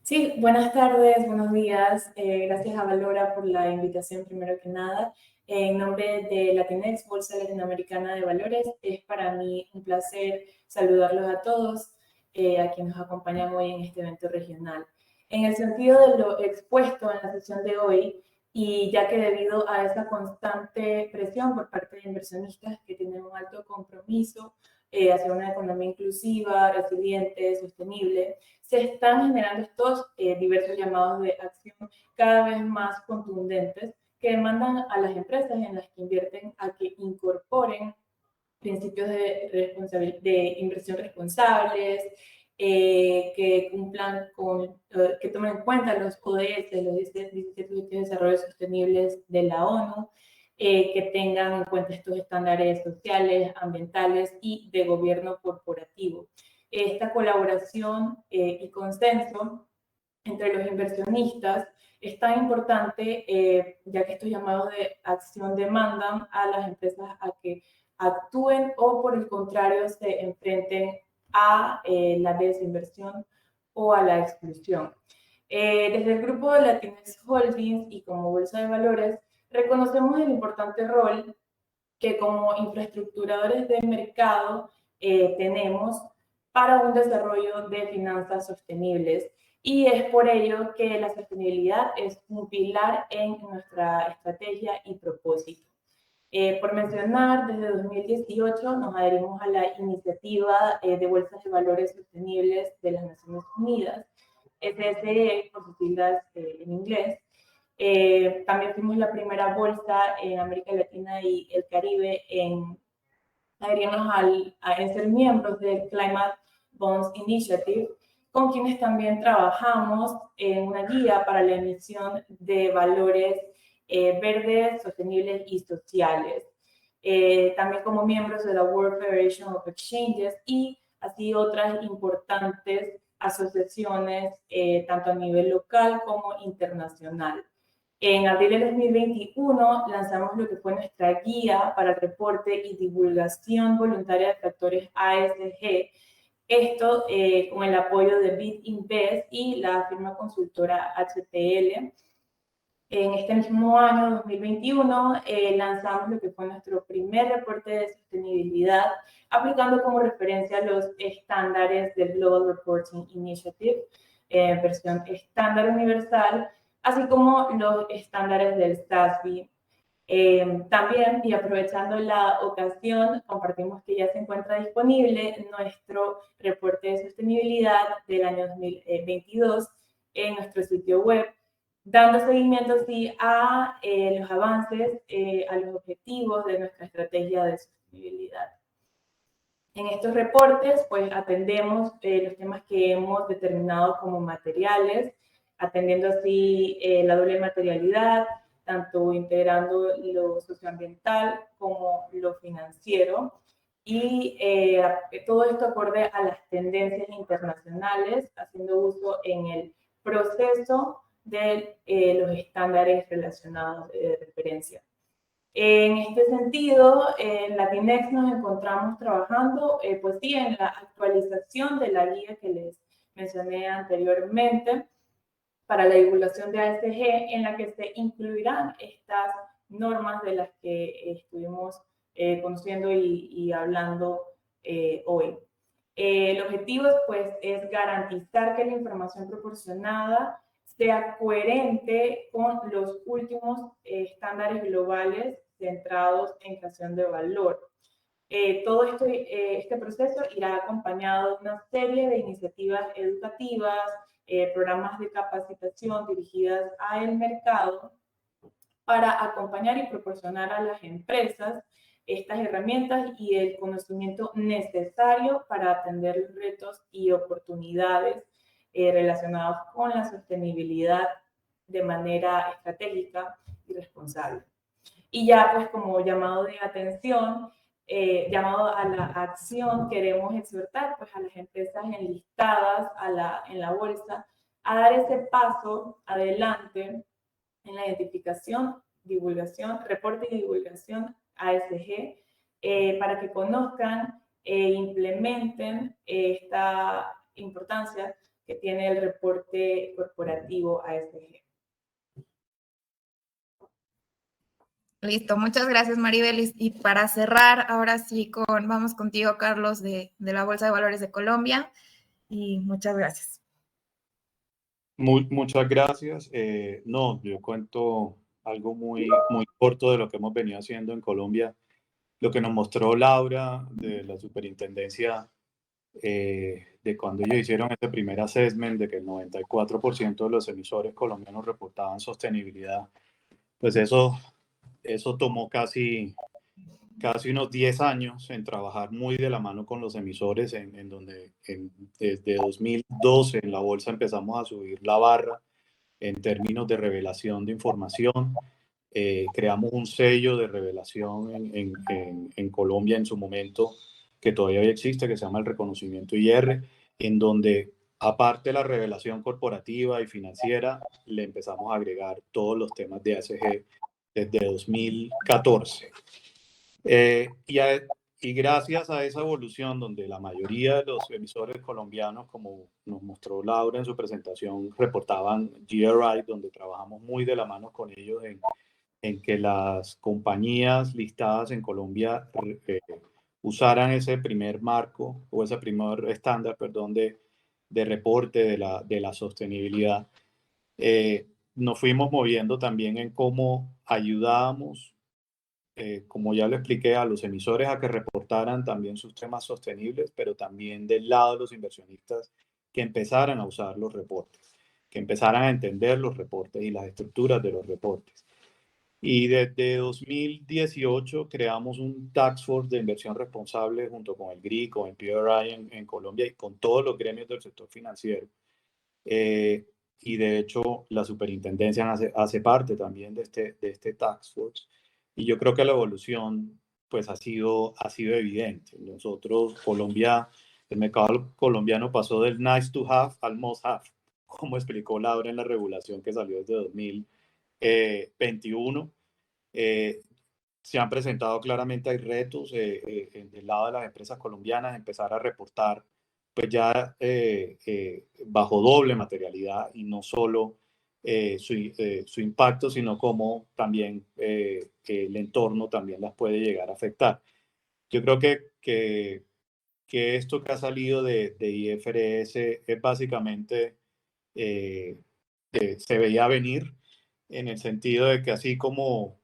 Sí, buenas tardes, buenos días. Gracias a Valora por la invitación, primero que nada. En nombre de Latinex, Bolsa Latinoamericana de Valores, es para mí un placer saludarlos a todos, a quienes nos acompañan hoy en este evento regional. En el sentido de lo expuesto en la sesión de hoy, y ya que debido a esa constante presión por parte de inversionistas que tienen un alto compromiso hacia una economía inclusiva, resiliente, sostenible, se están generando estos diversos llamados de acción cada vez más contundentes que demandan a las empresas en las que invierten a que incorporen principios de inversión responsables, que cumplan con, que tomen en cuenta los ODS, los 17 Objetivos de Desarrollo Sostenibles de la ONU, que tengan en cuenta estos estándares sociales, ambientales y de gobierno corporativo. Esta colaboración y consenso entre los inversionistas es tan importante, ya que estos llamados de acción demandan a las empresas a que actúen o por el contrario se enfrenten a la desinversión o a la exclusión. Desde el grupo de Latinex Holdings y como Bolsa de Valores, reconocemos el importante rol que como infraestructuradores de mercado tenemos para un desarrollo de finanzas sostenibles. Y es por ello que la sostenibilidad es un pilar en nuestra estrategia y propósito. Por mencionar, desde 2018 nos adherimos a la iniciativa de bolsas de valores sostenibles de las Naciones Unidas, SSE por sus siglas en inglés. También fuimos la primera bolsa en América Latina y el Caribe en adherirnos en ser miembros del Climate Bonds Initiative, con quienes también trabajamos en una guía para la emisión de valores verdes, sostenibles y sociales. También como miembros de la World Federation of Exchanges y así otras importantes asociaciones, tanto a nivel local como internacional. En abril de 2021 lanzamos lo que fue nuestra guía para el reporte y divulgación voluntaria de factores ASG, esto con el apoyo de BitInvest y la firma consultora HTL. En este mismo año, 2021, lanzamos lo que fue nuestro primer reporte de sostenibilidad, aplicando como referencia los estándares del Global Reporting Initiative, versión estándar universal, así como los estándares del SASB. También, y aprovechando la ocasión, compartimos que ya se encuentra disponible nuestro reporte de sostenibilidad del año 2022 en nuestro sitio web, dando seguimiento sí, a los avances, a los objetivos de nuestra estrategia de sostenibilidad. En estos reportes, pues atendemos los temas que hemos determinado como materiales, atendiendo así la doble materialidad, tanto integrando lo socioambiental como lo financiero, y todo esto acorde a las tendencias internacionales, haciendo uso en el proceso de los estándares relacionados de referencia. En este sentido, en Latinex nos encontramos trabajando, pues sí, en la actualización de la guía que les mencioné anteriormente para la divulgación de ASG, en la que se incluirán estas normas de las que estuvimos conociendo y hablando hoy. El objetivo, pues, es garantizar que la información proporcionada sea coherente con los últimos estándares globales centrados en creación de valor. Todo este proceso irá acompañado de una serie de iniciativas educativas, programas de capacitación dirigidas al mercado para acompañar y proporcionar a las empresas estas herramientas y el conocimiento necesario para atender los retos y oportunidades relacionados con la sostenibilidad de manera estratégica y responsable. Y ya pues como llamado de atención, llamado a la acción, queremos exhortar pues a las empresas enlistadas en la bolsa a dar ese paso adelante en la identificación, divulgación, reporte y divulgación ASG, para que conozcan e implementen esta importancia que tiene el reporte corporativo ASG. Listo, muchas gracias Maribel. Y para cerrar, ahora sí, vamos contigo, Carlos, de la Bolsa de Valores de Colombia. Y muchas gracias. Muchas gracias. No, yo cuento algo muy corto de lo que hemos venido haciendo en Colombia. Lo que nos mostró Laura de la superintendencia de cuando ellos hicieron este primer assessment de que el 94% de los emisores colombianos reportaban sostenibilidad, pues eso tomó casi unos 10 años en trabajar muy de la mano con los emisores, en donde desde 2012 en la bolsa empezamos a subir la barra en términos de revelación de información. Creamos un sello de revelación en Colombia en su momento, que todavía existe, que se llama el reconocimiento IR, en donde aparte de la revelación corporativa y financiera, le empezamos a agregar todos los temas de ASG desde 2014. Y gracias a esa evolución, donde la mayoría de los emisores colombianos, como nos mostró Laura en su presentación, reportaban GRI, donde trabajamos muy de la mano con ellos en que las compañías listadas en Colombia usaran ese primer marco o ese primer estándar, perdón, de reporte de la sostenibilidad. Nos fuimos moviendo también en cómo ayudábamos como ya lo expliqué, a los emisores a que reportaran también sus temas sostenibles, pero también del lado de los inversionistas que empezaran a usar los reportes, que empezaran a entender los reportes y las estructuras de los reportes. Y desde 2018 creamos un Task Force de inversión responsable junto con el GRI, con el PRI en Colombia y con todos los gremios del sector financiero. Y de hecho la superintendencia hace parte también de este Task Force. Y yo creo que la evolución pues ha sido evidente. Nosotros, Colombia, el mercado colombiano pasó del nice to have al must have, como explicó Laura en la regulación que salió desde 2021. Se han presentado claramente, hay retos del lado de las empresas colombianas, empezar a reportar pues ya bajo doble materialidad y no solo su impacto, sino cómo también el entorno también las puede llegar a afectar. Yo creo que esto que ha salido de IFRS es básicamente, se veía venir en el sentido de que así como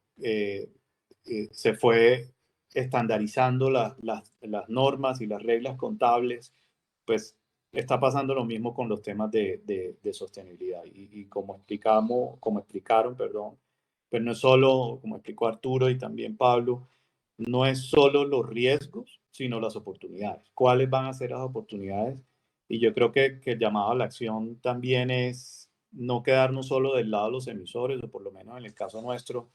se fue estandarizando las normas y las reglas contables, pues está pasando lo mismo con los temas de sostenibilidad. Y como explicaron, perdón, pues no es solo, como explicó Arturo y también Pablo, no es solo los riesgos, sino las oportunidades. ¿Cuáles van a ser las oportunidades? Y yo creo que el llamado a la acción también es no quedarnos solo del lado de los emisores, o por lo menos en el caso nuestro,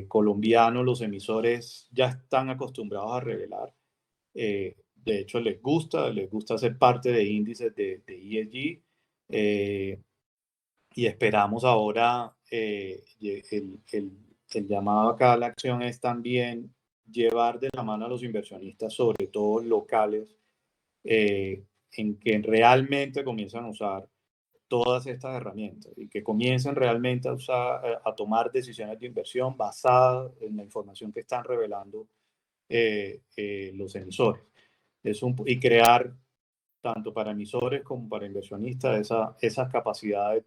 colombiano, los emisores ya están acostumbrados a revelar. De hecho, les gusta ser parte de índices de ESG, y esperamos ahora, el llamado acá a la acción es también llevar de la mano a los inversionistas, sobre todo locales, en que realmente comiencen a usar todas estas herramientas y que comiencen realmente a tomar decisiones de inversión basadas en la información que están revelando los emisores. Y crear, tanto para emisores como para inversionistas, esas capacidades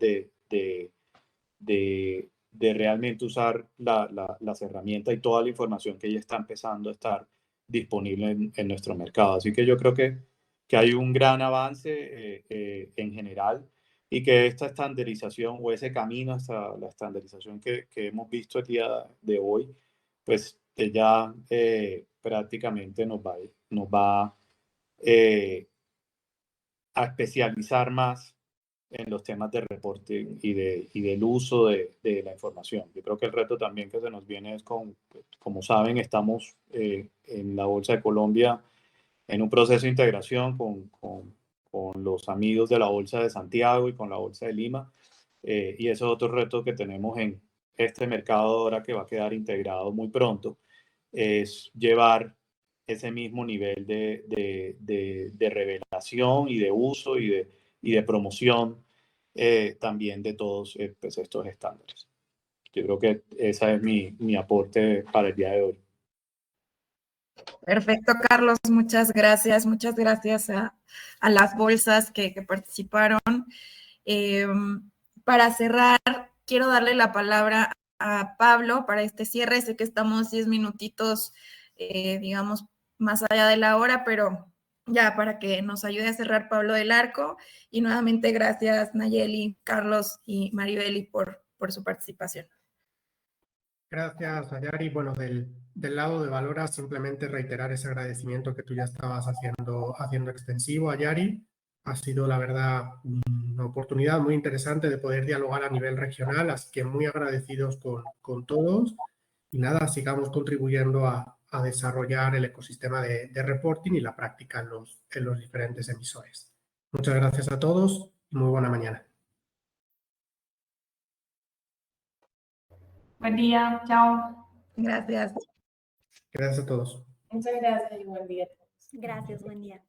de realmente usar las herramientas y toda la información que ya está empezando a estar disponible en nuestro mercado. Así que yo creo que hay un gran avance en general, y que esta estandarización o ese camino hasta la estandarización que hemos visto el día de hoy, pues ya prácticamente nos va a especializar más en los temas de reporting y del uso de la información. Yo creo que el reto también que se nos viene es como saben, estamos en la Bolsa de Colombia en un proceso de integración con los amigos de la Bolsa de Santiago y con la Bolsa de Lima, y ese es otro reto que tenemos en este mercado ahora, que va a quedar integrado muy pronto, es llevar ese mismo nivel de revelación y de uso y de promoción también de todos pues estos estándares. Yo creo que ese es mi aporte para el día de hoy. Perfecto, Carlos, muchas gracias. Muchas gracias a las bolsas que participaron. Para cerrar, quiero darle la palabra a Pablo para este cierre. Sé que estamos 10 minutitos, digamos, más allá de la hora, pero ya para que nos ayude a cerrar Pablo del Arco. Y nuevamente gracias, Nayeli, Carlos y Maribeli por su participación. Gracias, Ayari. Bueno, del lado de Valora, simplemente reiterar ese agradecimiento que tú ya estabas haciendo extensivo, Ayari. Ha sido, la verdad, una oportunidad muy interesante de poder dialogar a nivel regional, así que muy agradecidos con todos. Y nada, sigamos contribuyendo a desarrollar el ecosistema de reporting y la práctica en los diferentes emisores. Muchas gracias a todos y muy buena mañana. Buen día, chao. Gracias. Gracias a todos. Muchas gracias y buen día a todos. Gracias, buen día.